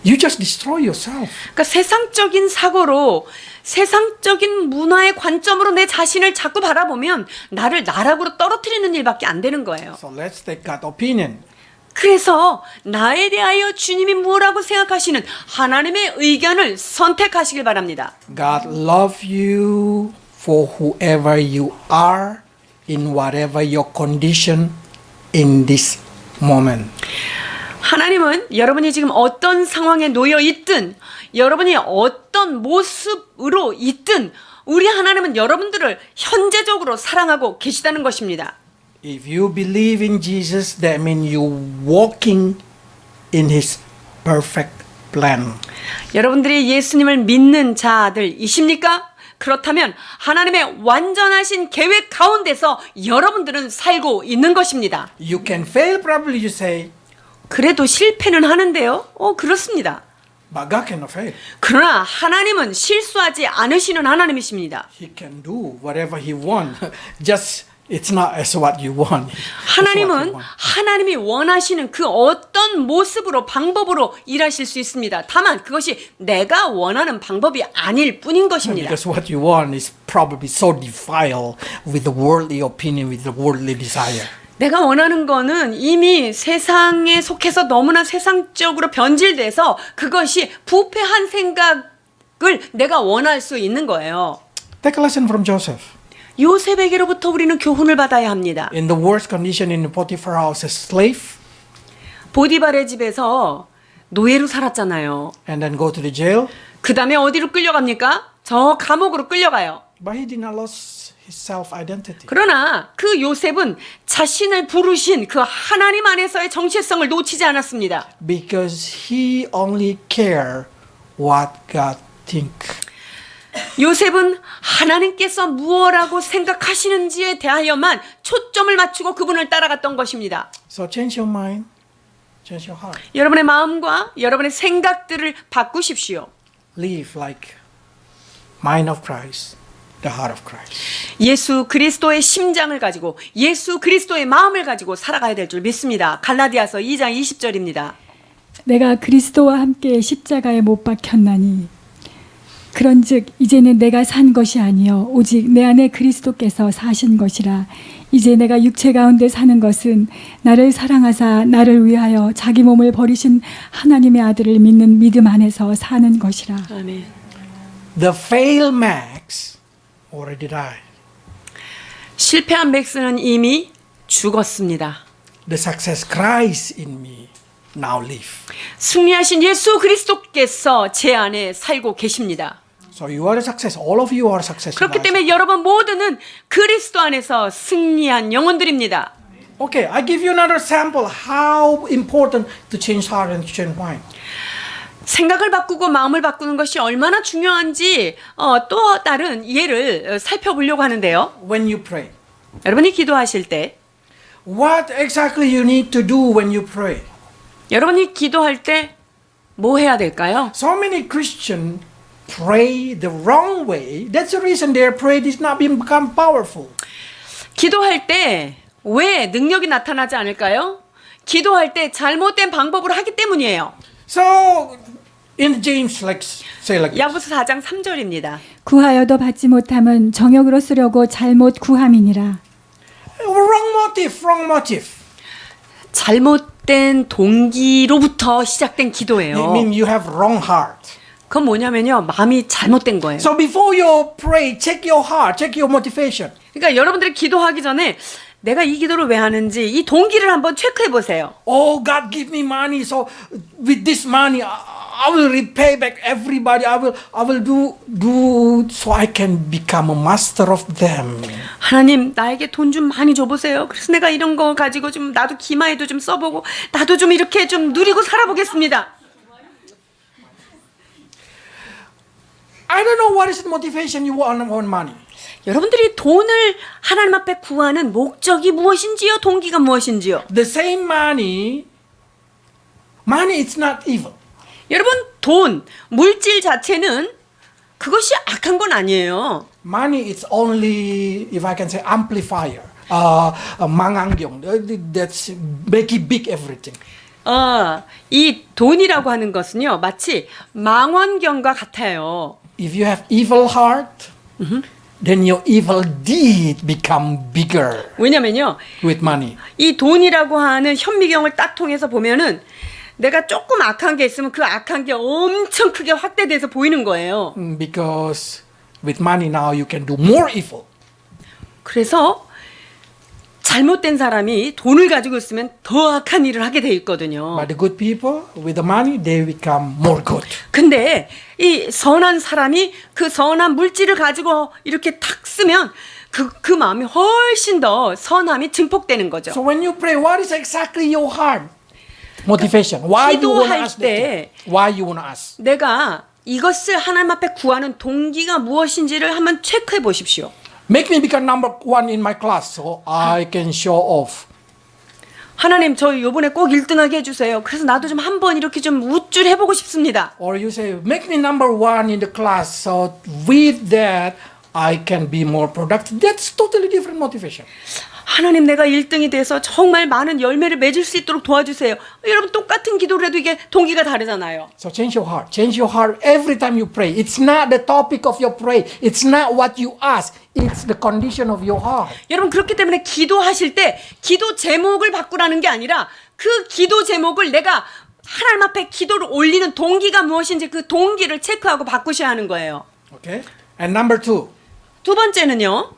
you just destroy yourself. 그러니까 세상적인 사고로 세상적인 문화의 관점으로 내 자신을 자꾸 바라보면 나를 나락으로 떨어뜨리는 일밖에 안 되는 거예요. So let's take God's opinion. 그래서 나에 대하여 주님이 뭐라고 생각하시는 하나님의 의견을 선택하시길 바랍니다. God loves you for whoever you are, in whatever your condition in this moment. 하나님은 여러분이 지금 어떤 상황에 놓여 있든 여러분이 어떤 모습으로 있든 우리 하나님은 여러분들을 현재적으로 사랑하고 계시다는 것입니다. If you believe in Jesus, that means you're walking in His perfect plan. 여러분들이 예수님을 믿는 자들이십니까? 그렇다면 하나님의 완전하신 계획 가운데서 여러분들은 살고 있는 것입니다. You can fail, probably you say, 그래도 실패는 하는데요. 그렇습니다. but God cannot fail. 그러나 하나님은 실수하지 않으시는 하나님이십니다. He can do whatever He wants. Just it's not as what you want. It's what He 하나님은 want. 하나님이 원하시는 그 어떤 모습으로 방법으로 일하실 수 있습니다. 다만 그것이 내가 원하는 방법이 아닐 뿐인 것입니다. Because what you want is probably so defiled with the worldly opinion, with the worldly desire. 내가 원하는 거는 이미 세상에 속해서 너무나 세상적으로 변질돼서 그것이 부패한 생각을 내가 원할 수 있는 거예요. Take a lesson from Joseph. 요셉에게로부터 우리는 교훈을 받아야 합니다. In the worst condition in Potiphar house as slave, 보디발의 집에서 노예로 살았잖아요. and then go to the jail, 그 다음에 어디로 끌려갑니까? 저 감옥으로 끌려가요. but he did not lose his self-identity. 그러나 그 요셉은 자신을 부르신 그 하나님 안에서의 정체성을 놓치지 않았습니다. Because he only care what God think. 요셉은 하나님께서 무엇라고 생각하시는지에 대하여만 초점을 맞추고 그분을 따라갔던 것입니다. So change your mind, change your heart. 여러분의 마음과 여러분의 생각들을 바꾸십시오. Live like mind of Christ, the heart of Christ. 예수 그리스도의 심장을 가지고 예수 그리스도의 마음을 가지고 살아가야 될 줄 믿습니다. 갈라디아서 2장 20절입니다. 내가 그리스도와 함께 십자가에 못 박혔나니 그런즉 이제는 내가 산 것이 아니요 오직 내 안에 그리스도께서 사신 것이라. 이제 내가 육체 가운데 사는 것은 나를 사랑하사 나를 위하여 자기 몸을 버리신 하나님의 아들을 믿는 믿음 안에서 사는 것이라. 아멘. The failed Max already died. 실패한 맥스는 이미 죽었습니다. The success Christ in me now live. 승리하신 예수 그리스도께서 제 안에 살고 계십니다. So you are a success. All of you are a success. 그렇기 때문에 여러분 모두는 그리스도 안에서 승리한 영혼들입니다. Okay, I give you another sample how important to change heart and to change mind. 생각을 바꾸고 마음을 바꾸는 것이 얼마나 중요한지 또 다른 예를 살펴보려고 하는데요. When you pray, 여러분이 기도하실 때 what exactly you need to do when you pray? 여러분이 기도할 때 뭐 해야 될까요? So many Christians pray the wrong way. That's the reason their prayer is not become powerful. 기도할 때 왜 능력이 나타나지 않을까요? 기도할 때 잘못된 방법으로 하기 때문이에요. So in James, like say like this. 야고보서 4장 3절입니다. 구하여도 받지 못함은 정욕으로 쓰려고 잘못 구함이니라. Wrong motive, wrong motive. 잘못된 동기로부터 시작된 It 기도예요. means you have wrong heart. 그건 뭐냐면요. 마음이 잘못된 거예요. So before you pray, check your heart, check your motivation. 그러니까 여러분들이 기도하기 전에 내가 이 기도를 왜 하는지 이 동기를 한번 체크해 보세요. Oh, God, give me money. So with this money, I will repay back everybody. I will do so I can become a master of them. 하나님 나에게 돈 좀 많이 줘보세요. 그래서 내가 이런 거 가지고 좀 나도 기마에도 좀 써보고 나도 좀 이렇게 좀 누리고 살아보겠습니다. I don't know what is the motivation you want money. 여러분들이 돈을 하나님 앞에 구하는 목적이 무엇인지요? 동기가 무엇인지요? The same money is not evil. 여러분 돈, 물질 자체는 그것이 악한 건 아니에요. Money is only, if I can say, amplifier. 망안경. That's make it big everything. 이 돈이라고 하는 것은요, 마치 망원경과 같아요. If you have evil heart, then your evil deed become bigger 왜냐면요, with money. 이 돈이라고 하는 현미경을 딱 통해서 보면은 내가 조금 악한 게 있으면 그 악한 게 엄청 크게 확대돼서 보이는 거예요. Because with money now you can do more evil. 그래서 잘못된 사람이 돈을 가지고 있으면 더 악한 일을 하게 돼 있거든요. But the good people with the money, they become more good. 근데 이 선한 사람이 그 선한 물질을 가지고 이렇게 탁 쓰면 그 마음이 훨씬 더 선함이 증폭되는 거죠. So when you pray, what is exactly your heart motivation? Why you want to 기도할 ask that thing? 때 Why you want to ask? 내가 이것을 하나님 앞에 구하는 동기가 무엇인지를 한번 체크해 보십시오. Make me become number one in my class so I can show off. 하나님 저 요번에 꼭 1등하게 해주세요. 그래서 나도 좀 한번 이렇게 좀 우쭐해보고 싶습니다. Or you say, make me number one in the class so with that I can be more productive. That's totally different motivation. 하나님 내가 1등이 돼서 정말 많은 열매를 맺을 수 있도록 도와주세요. 여러분 똑같은 기도를 해도 이게 동기가 다르잖아요. So change your heart. Change your heart every time you pray. It's not the topic of your prayer. It's not what you ask. It's the condition of your heart. 여러분 그렇기 때문에 기도하실 때 기도 제목을 바꾸라는 게 아니라 그 기도 제목을 내가 하나님 앞에 기도를 올리는 동기가 무엇인지 그 동기를 체크하고 바꾸셔야 하는 거예요. Okay? And number two. 두 번째는요.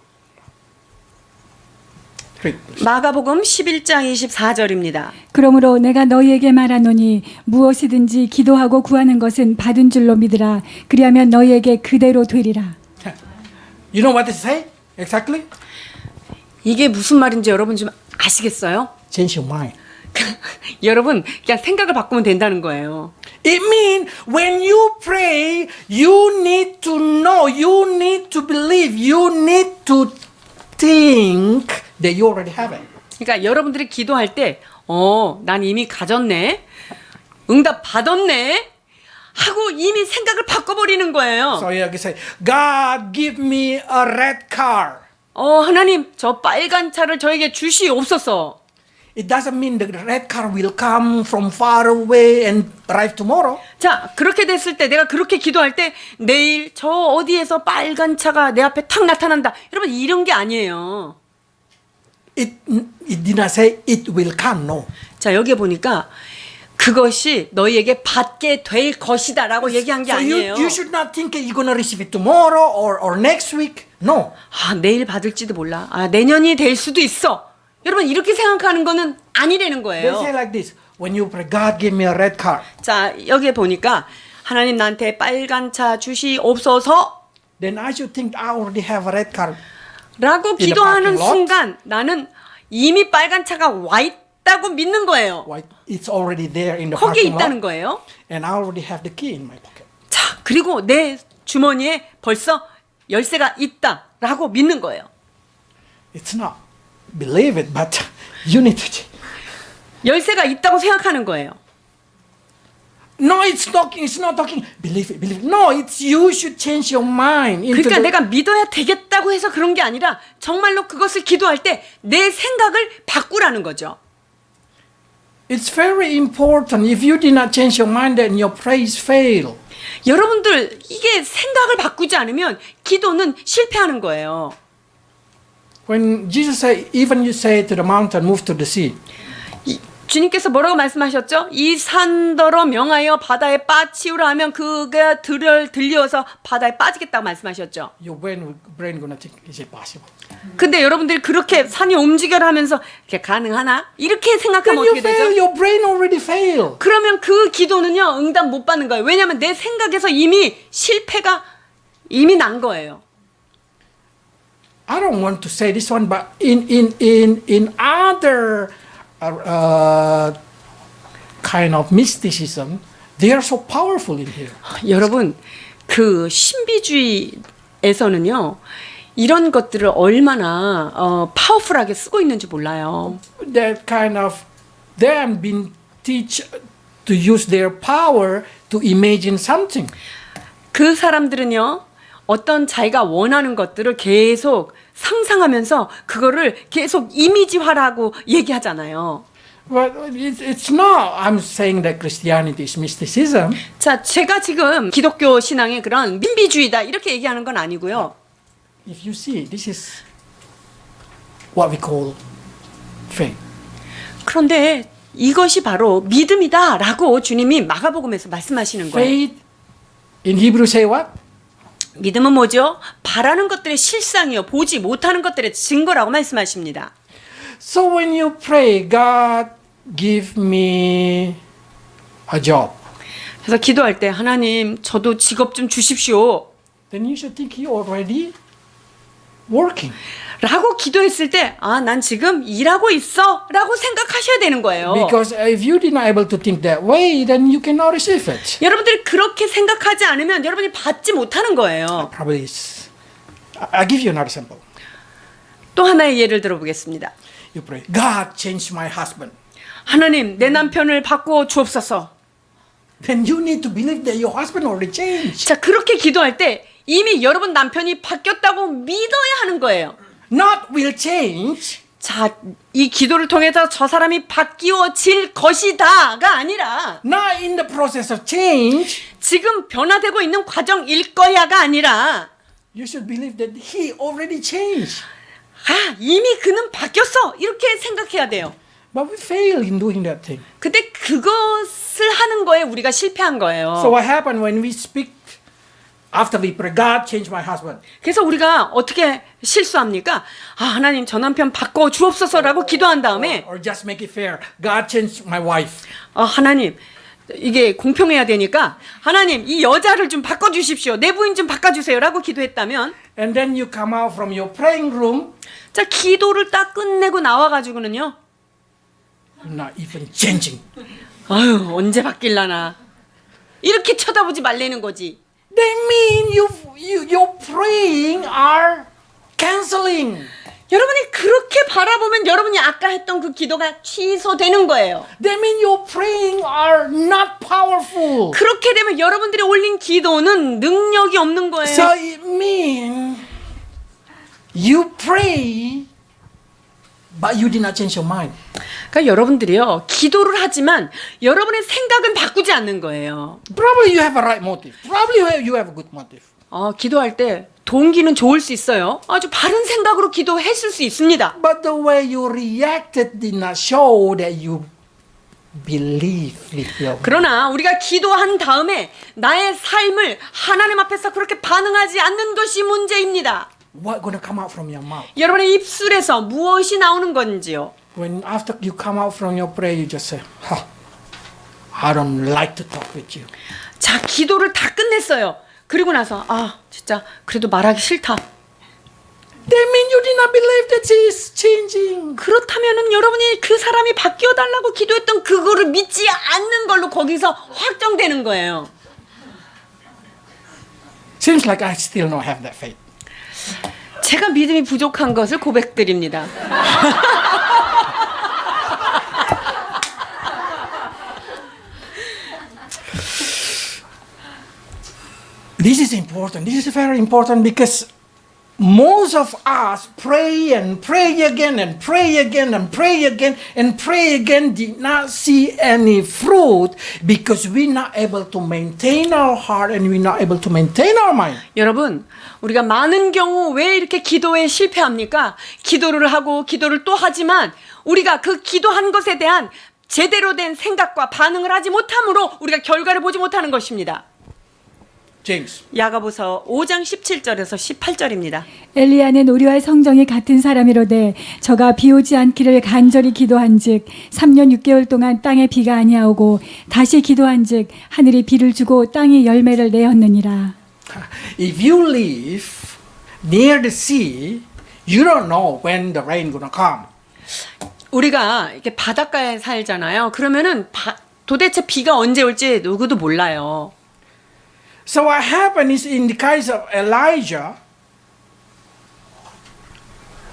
Read. 마가복음 11장 24절입니다. 그러므로 내가 너희에게 말하노니 무엇이든지 기도하고 구하는 것은 받은 줄로 믿으라. 그리하면 너희에게 그대로 되리라. You know what it say? Exactly? 이게 무슨 말인지 여러분 좀 아시겠어요? Change your mind. 여러분 그냥 생각을 바꾸면 된다는 거예요. It means when you pray, you need to know, you need to believe, you need to think that you already have it. 그러니까 여러분들이 기도할 때, 난 이미 가졌네, 응답 받았네 하고 이미 생각을 바꿔버리는 거예요. So you can say, God, give me a red car. 하나님 저 빨간 차를 저에게 주시옵소서. It doesn't mean the red car will come from far away and arrive tomorrow. 자, 그렇게 됐을 때 내가 그렇게 기도할 때 내일 저 어디에서 빨간 차가 내 앞에 탁 나타난다. 여러분 이런 게 아니에요. It did not say it will come, no. 자, 여기에 보니까 그것이 너희에게 받게 될 것이다라고 얘기한 게 So 아니에요. you should not think that you're going to receive it tomorrow or next week. No. 내일 받을지도 몰라. 내년이 될 수도 있어. 여러분 이렇게 생각하는 거는 아니라는 They 거예요. say like this. When you pray, God, give me a red car. 자, 여기에 보니까 하나님 나한테 빨간 차 주시옵소서 Then I should think I already have a red car. 라고 the 기도하는 parking lot? 순간 나는 이미 빨간 차가 와 있다고 믿는 거예요. Why? It's already there in the 거기에 parking 있다는 lot. 거예요. And I already have the key in my pocket. 자, 그리고 내 주머니에 벌써 열쇠가 있다라고 믿는 거예요. It's not. Believe it, but you need to change. 열쇠가 있다고 생각하는 거예요. No, it's not talking. Believe it. No, it's you should change your mind. Into 그러니까 the, 내가 믿어야 되겠다고 해서 그런 게 아니라 정말로 그것을 기도할 때 내 생각을 바꾸라는 거죠. It's very important. If you did not change your mind, then your prayers fail. 여러분들 이게 생각을 바꾸지 않으면 기도는 실패하는 거예요. When Jesus said, even you say to the mountain, move to the sea. 주님께서 뭐라고 말씀하셨죠? 이 산더러 명하여 바다에 빠치우라 하면 그가 들려서 바다에 빠지겠다고 말씀하셨죠. Your brain gonna think, is it possible? 근데 여러분들이 그렇게 산이 움직여라 하면서 이게 가능하나? 이렇게 When 생각하면 you 어떻게 fail, 되죠? your brain already failed. 그러면 그 기도는요, 응답 못 받는 거예요. 왜냐하면 내 생각에서 이미 실패가 이미 난 거예요. I don't want to say this one, but in other kind of mysticism, they are so powerful in here. 여러분, 그 신비주의에서는요, 이런 것들을 얼마나 파워풀하게 쓰고 있는지 몰라요. That kind of them been teach to use their power to imagine something. 그 사람들은요, 어떤 자기가 원하는 것들을 계속 상상하면서 그거를 계속 이미지화라고 얘기하잖아요. But it's not. I'm saying that Christianity is mysticism. 자, 제가 지금 기독교 신앙의 그런 신비주의다 이렇게 얘기하는 건 아니고요. If you see, this is what we call faith. 그런데 이것이 바로 믿음이다라고 주님이 마가복음에서 말씀하시는 거예요. Faith in Hebrew say what? 믿음은 뭐죠? 바라는 것들의 실상이요, 보지 못하는 것들의 증거라고 말씀하십니다. So when you pray, God give me a job, 그래서 기도할 때 하나님 저도 직업 좀 주십시오 then you should think you already working. 라고 기도했을 때 아, 난 지금 일하고 있어 라고 생각하셔야 되는 거예요. Because if you did not able to think that way, then you cannot receive it. 여러분들이 그렇게 생각하지 않으면 여러분이 받지 못하는 거예요. Probably is. I'll give you another sample. 또 하나의 예를 들어보겠습니다. You pray, God change my husband. 하나님 내 남편을 바꾸어 주옵소서. Then you need to believe that your husband already changed. 자, 그렇게 기도할 때 이미 여러분 남편이 바뀌었다고 믿어야 하는 거예요. Not will change. 자, 이 기도를 통해서 저 사람이 바뀌어질 것이다가 아니라 Not in the process of change. 지금 변화되고 있는 과정일 거야가 아니라 You should believe that he already changed. 아, 이미 그는 바뀌었어 이렇게 생각해야 돼요. But we fail in doing that thing. 근데 그것을 하는 거에 우리가 실패한 거예요. So what happened when we speak after we pray, God change my husband. 그래서 우리가 어떻게 실수합니까? 아, 하나님 저 남편 바꿔 주옵소서라고 기도한 다음에 Or just make it fair. God change my wife. 하나님 이게 공평해야 되니까 하나님 이 여자를 좀 바꿔주십시오. 내 부인 좀 바꿔주세요라고 기도했다면 And then you come out from your praying room, 자, 기도를 딱 끝내고 나와가지고는요. you're not even changing. 아유, 언제 바뀔라나. 이렇게 쳐다보지 말라는 거지. That mean your praying are canceling. 여러분이 그렇게 바라보면 여러분이 아까 했던 그 기도가 취소되는 거예요. That mean your praying are not powerful. 그렇게 되면 여러분들이 올린 기도는 능력이 없는 거예요. So it means you pray, but you did not change your mind. 그러니까 여러분들이요, 기도를 하지만 여러분의 생각은 바꾸지 않는 거예요. Probably you have a right motive. Probably you have a good motive. 기도할 때 동기는 좋을 수 있어요. 아주 바른 생각으로 기도했을 수 있습니다. But the way you reacted did not show that you believe with your heart. 그러나 우리가 기도한 다음에 나의 삶을 하나님 앞에서 그렇게 반응하지 않는 것이 문제입니다. What gonna come out from your mouth? 여러분의 입술에서 무엇이 나오는 건지요. When after you come out from your prayer, you just say, I don't like to talk with you. 자, 기도를 다 끝냈어요. 그리고 나서 진짜 그래도 말하기 싫다. That means you did not believe that he is changing. 그렇다면은 여러분이 그 사람이 바뀌어 달라고 기도했던 그거를 믿지 않는 걸로 거기서 확정되는 거예요. Seems like I still don't have that faith. 제가 믿음이 부족한 것을 고백드립니다. This is important. This is very important because most of us pray and pray again and pray again and pray again and pray again did not see any fruit because we're not able to maintain our heart and we're not able to maintain our mind. 여러분, 우리가 많은 경우 왜 이렇게 기도에 실패합니까? 기도를 하고 기도를 또 하지만 우리가 그 기도한 것에 대한 제대로 된 생각과 반응을 하지 못함으로 우리가 결과를 보지 못하는 것입니다. James. 야고보서 5장 17절에서 18절입니다. 엘리야는 우리와 성정이 같은 사람이로되 저가 비 오지 않기를 간절히 기도한즉 3년 6개월 동안 땅에 비가 아니하오고 다시 기도한즉 하늘이 비를 주고 땅이 열매를 내었느니라. If you live near the sea, you don't know when the rain gonna come. 우리가 이렇게 바닷가에 살잖아요. 그러면은 도대체 비가 언제 올지 누구도 몰라요. So what happened is in the case of Elijah,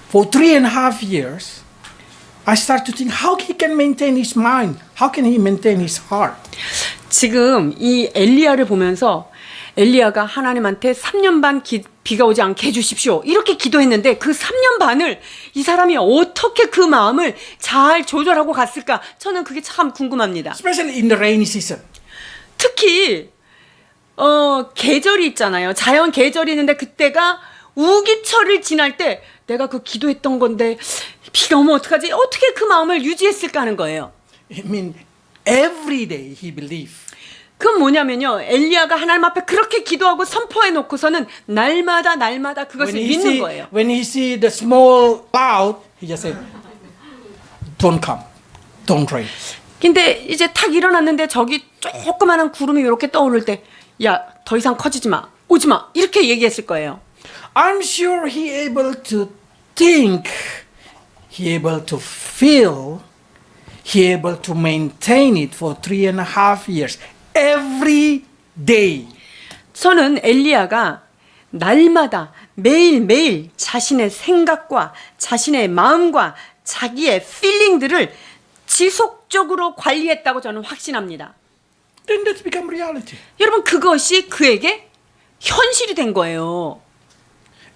for 3.5 years, I start to think how he can maintain his mind, how can he maintain his heart. 지금 이 엘리야를 보면서 엘리야가 하나님한테 3년 반 비가 오지 않게 해주십시오. 이렇게 기도했는데 그 3년 반을 이 사람이 어떻게 그 마음을 잘 조절하고 갔을까? 저는 그게 참 궁금합니다. Especially in the rainy season. 특히 계절이 있잖아요. 자연 계절이 있는데 그때가 우기철을 지날 때 내가 그 기도했던 건데 비가 오면 어떡하지? 어떻게 그 마음을 유지했을까 하는 거예요. I mean, every day he believed. 그건 뭐냐면요. 엘리야가 하나님 앞에 그렇게 기도하고 선포해 놓고서는 날마다 그것을 믿는 거예요. When he see the small cloud, he just said, "Don't come, don't rain." 근데 이제 탁 일어났는데 저기 조그마한 구름이 이렇게 떠오를 때, 야, 더 이상 커지지 마, 오지 마, 이렇게 얘기했을 거예요. I'm sure he able to think, he able to feel, he able to maintain it for 3.5 years. Every day. 저는 엘리야가 날마다 매일매일 자신의 생각과 자신의 마음과 자기의 필링들을 지속적으로 관리했다고 저는 확신합니다. Then that's become reality. 여러분 그것이 그에게 현실이 된 거예요.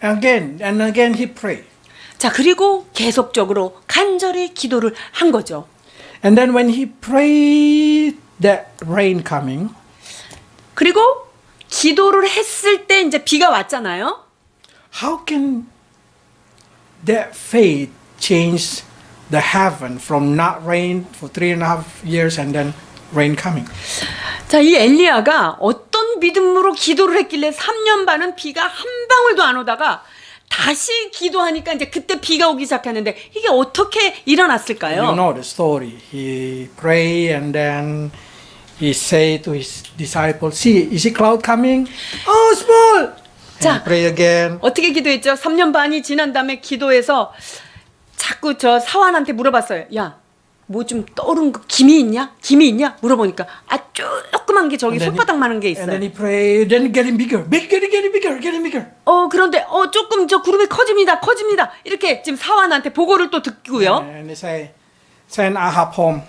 Again and again he prayed. 자, 그리고 계속적으로 간절히 기도를 한 거죠. And then when he prayed that rain coming, 그리고 기도를 했을 때 이제 비가 왔잖아요. how can that faith change the heaven from not rain for 3.5 years and then rain coming? 자, 이 엘리야가 어떤 믿음으로 기도를 했길래 3년 반은 비가 한 방울도 안 오다가 다시 기도하니까 이제 그때 비가 오기 시작했는데 이게 어떻게 일어났을까요? You know the story. He prayed and then he said to his disciples, "See, is a cloud coming? Oh, small." 자, And pray again. 어떻게 기도했죠? 3년 반이 지난 다음에 기도해서 자꾸 저 사환한테 물어봤어요. 야, 뭐 좀 떠오른 거 김이 있냐? 김이 있냐? 물어보니까 조그만 게 저기 손바닥만한 게 And then 있어요. he prayed, then getting bigger, getting bigger. 그런데 조금 저 구름이 커집니다. 이렇게 지금 사환한테 보고를 또 듣고요. And they say, send Ahab home.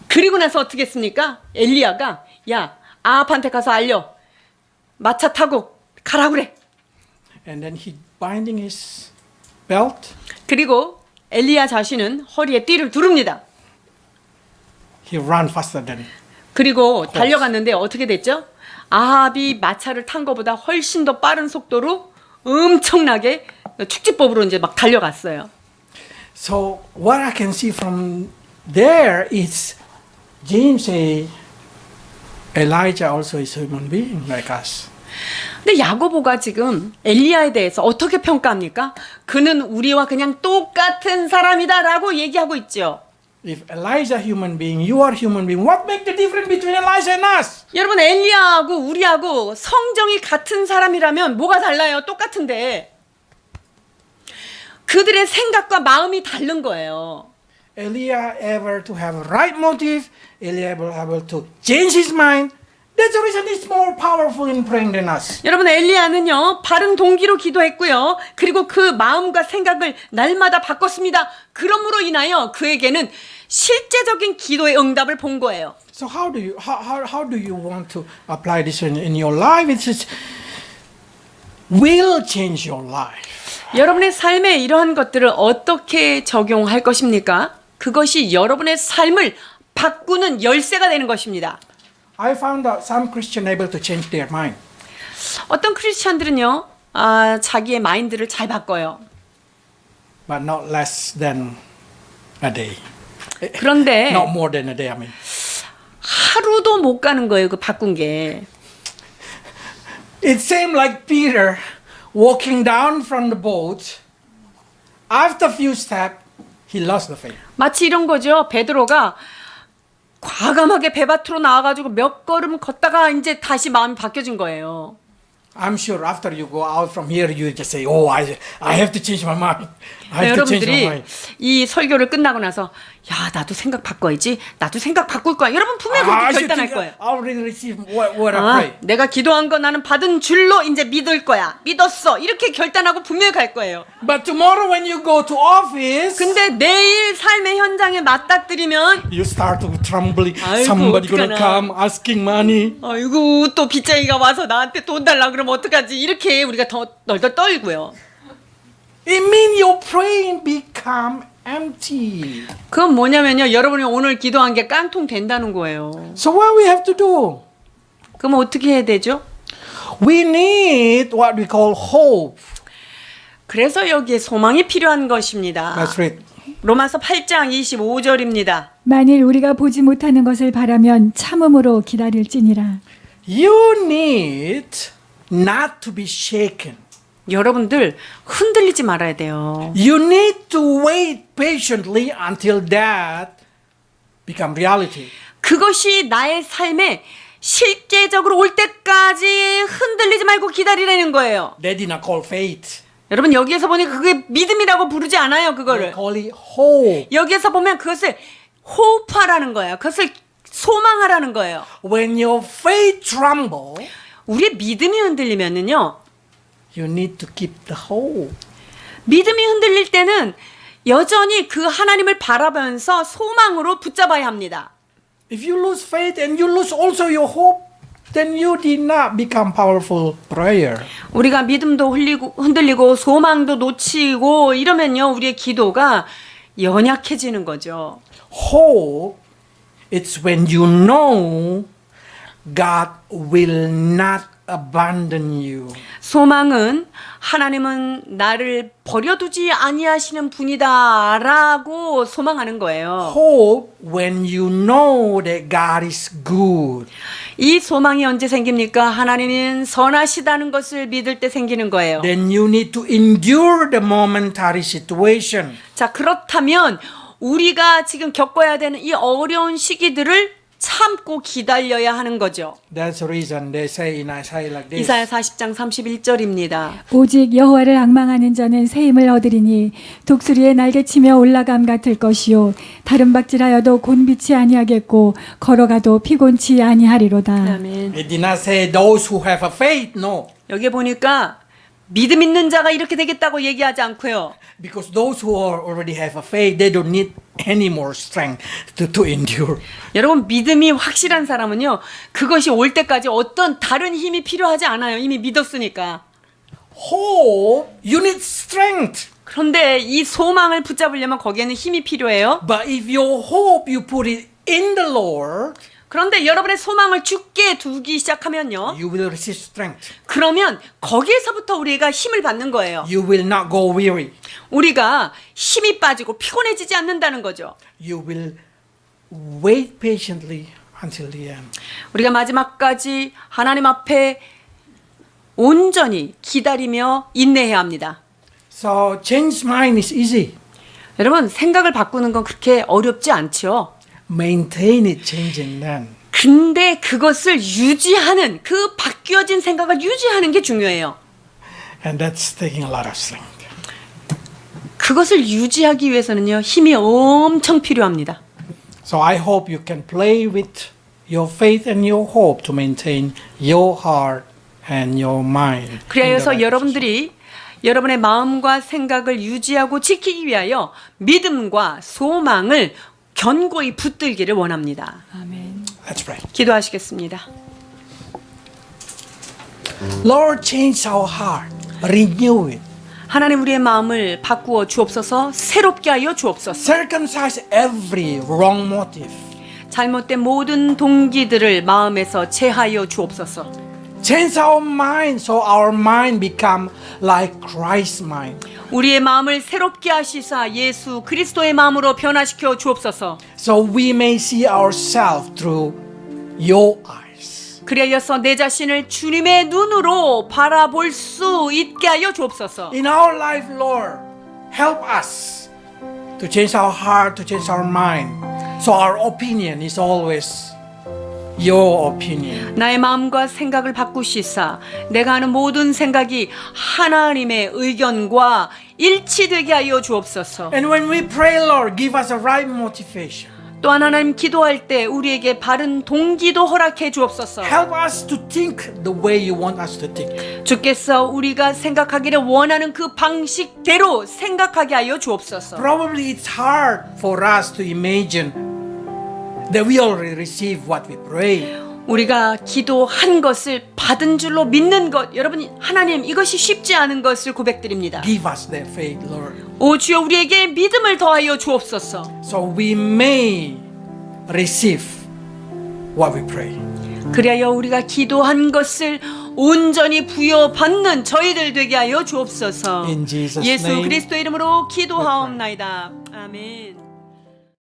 그리고 나서 어떻게 했습니까? 엘리야가 야, 아합한테 가서 알려. 마차 타고 가라 그래. And then he binding his belt. 그리고 엘리야 자신은 허리에 띠를 두릅니다. He ran faster than. 그리고 달려갔는데 어떻게 됐죠? 아합이 마차를 탄 것보다 훨씬 더 빠른 속도로 엄청나게 축지법으로 이제 막 달려갔어요. So what I can see from there is James say Elijah also is a human being like us. 근데 야고보가 지금 엘리야에 대해서 어떻게 평가합니까? 그는 우리와 그냥 똑같은 사람이다라고 얘기하고 있죠. If Elijah human being, you are human being, what make the difference between Elijah and us? 여러분 엘리야하고 우리하고 성정이 같은 사람이라면 뭐가 달라요? 똑같은데 그들의 생각과 마음이 다른 거예요. Elijah able to have a right motive, Elijah able to change his mind. That's the reason he's more powerful in praying than us. 여러분 엘리야는요 바른 동기로 기도했고요. 그리고 그 마음과 생각을 날마다 바꿨습니다. 그러므로 인하여 그에게는 실제적인 기도의 응답을 본 거예요. So how do you want to apply this in your life? It just will change your life. 여러분의 삶에 이러한 것들을 어떻게 적용할 것입니까? 그것이 여러분의 삶을 바꾸는 열쇠가 되는 것입니다. I found out some Christians able to change their mind. 어떤 크리스천들은요, 자기의 마인드를 잘 바꿔요. But not less than a day. 그런데 Not more than a day, I mean. 하루도 못 가는 거예요. 그 바꾼 게. It seemed like Peter walking down from the boat. After a few steps, he lost the faith. 마치 이런 거죠. 베드로가 과감하게 배 밭으로 나와가지고 몇 걸음 걷다가 이제 다시 마음이 바뀌어진 거예요. I'm sure after you go out from here, you just say, "Oh, I have to change my mind. I have to change my 여러분들이 mind." 이 설교를 끝나고 나서 야 나도 생각 바꿔야지. 나도 생각 바꿀 거야. 여러분 분명히 I 그렇게 should 결단할 think, 거예요. I already received what I 아, pray. 내가 기도한 거 나는 받은 줄로 이제 믿을 거야. 믿었어. 이렇게 결단하고 분명히 갈 거예요. But tomorrow when you go to office, 근데 내일 삶의 현장에 맞닥뜨리면 you start to trembling. 아이고, Somebody gonna 어떡하나. come asking money. 아이고 또 빚쟁이가 와서 나한테 돈 달라 그러면 어떡하지? 이렇게 우리가 더 널덜 떨고요. It means your praying become empty. 그건 뭐냐면요. 여러분이 오늘 기도한 게 깡통 된다는 거예요. So what we have to do? 그럼 어떻게 해야 되죠? We need what we call hope. 그래서 여기에 소망이 필요한 것입니다. Let's read. 로마서 8장 25절입니다. 만일 우리가 보지 못하는 것을 바라면 참음으로 기다릴지니라. You need not to be shaken. 여러분들 흔들리지 말아야 돼요. You need to wait patiently until that become reality. 그것이 나의 삶에 실제적으로 올 때까지 흔들리지 말고 기다리라는 거예요. They did not call faith. 여러분 여기에서 보니까 그게 믿음이라고 부르지 않아요. They 그거를. call it hope. 여기에서 보면 그것을 호흡하라는 거예요. 그것을 소망하라는 거예요. When your faith tremble, 우리의 믿음이 흔들리면은요. you need to keep the hope. 믿음이 흔들릴 때는 여전히 그 하나님을 바라보면서 소망으로 붙잡아야 합니다. If you lose faith and you lose also your hope, then you did not become powerful prayer. 우리가 믿음도 흔들리고 소망도 놓치고 이러면요. 우리의 기도가 연약해지는 거죠. Hope, it's when you know God will not abandon you. 소망은 하나님은 나를 버려두지 아니하시는 분이다라고 소망하는 거예요. Hope when you know that God is good. 이 소망이 언제 생깁니까? 하나님은 선하시다는 것을 믿을 때 생기는 거예요. Then you need to endure the momentary situation. 자, 그렇다면 우리가 지금 겪어야 되는 이 어려운 시기들을 참고 기다려야 하는 거죠. That's the reason they say in Isaiah like this. 이사야 40장 31절입니다. 오직 여호와를 앙망하는 자는 새 힘을 얻으리니 독수리의 날개치며 올라감 같을 것이요 다른 박질하여도 곤비치 아니하겠고 걸어가도 피곤치 아니하리로다. 아멘. It did not say those who have a faith, no. 여기 보니까 믿음 있는 자가 이렇게 되겠다고 얘기하지 않고요. Because those who already have a faith, they don't need any more strength to endure. 여러분 믿음이 확실한 사람은요. 그것이 올 때까지 어떤 다른 힘이 필요하지 않아요. 이미 믿었으니까. Hope, you need strength. 그런데 이 소망을 붙잡으려면 거기에는 힘이 필요해요. But if your hope, you put it in the Lord, 그런데 여러분의 소망을 주께 두기 시작하면요. you will receive strength. 그러면 거기에서부터 우리가 힘을 받는 거예요. You will not go weary. 우리가 힘이 빠지고 피곤해지지 않는다는 거죠. You will wait patiently until the end. 우리가 마지막까지 하나님 앞에 온전히 기다리며 인내해야 합니다. So change mind is easy. 여러분 생각을 바꾸는 건 그렇게 어렵지 않죠. Maintain it, changing them. 근데 그것을 유지하는 그 바뀌어진 생각을 유지하는 게 중요해요. And that's taking a lot of strength. 그것을 유지하기 위해서는요. 힘이 엄청 필요합니다. So I hope you can play with your faith and your hope to maintain your heart and your mind. 그래서 여러분들이 여러분의 마음과 생각을 유지하고 지키기 위하여 믿음과 소망을 견고히 붙들기를 원합니다. 아멘. Let's pray. 기도하시겠습니다. Lord, change our heart. Renew it. 하나님 우리의 마음을 바꾸어 주옵소서. 새롭게 하여 주옵소서. Circumcise every wrong motive. 잘못된 모든 동기들을 마음에서 제하여 주옵소서. Change our mind so our mind become like Christ's mind. 우리의 마음을 새롭게 하시사 예수 그리스도의 마음으로 변화시켜 주옵소서. so we may see ourselves through your eyes. 그리하여서 내 자신을 주님의 눈으로 바라볼 수 있게 하여 주옵소서. In our life, Lord, help us to change our heart, to change our mind. So our opinion is always your opinion. 나의 마음과 생각을 바꾸시사 내가 하는 모든 생각이 하나님의 의견과 일치되게 하여 주옵소서. And when we pray, Lord, give us a right motivation. 또한 하나님 기도할 때 우리에게 바른 동기도 허락해 주옵소서. Help us to think the way you want us to think. 주께서 우리가 생각하기를 원하는 그 방식대로 생각하게 하여 주옵소서. Probably it's hard for us to imagine that we already receive what we pray. 우리가 기도한 것을 받은 줄로 믿는 것, 여러분 하나님 이것이 쉽지 않은 것을 고백드립니다. Give us that faith, Lord, 오 주여 우리에게 믿음을 더하여 주옵소서. so we may receive what we pray. 그리하여 우리가 기도한 것을 온전히 부여받는 저희들 되게 하여 주옵소서. In Jesus' 예수 name 그리스도 이름으로 기도하옵나이다. 아멘.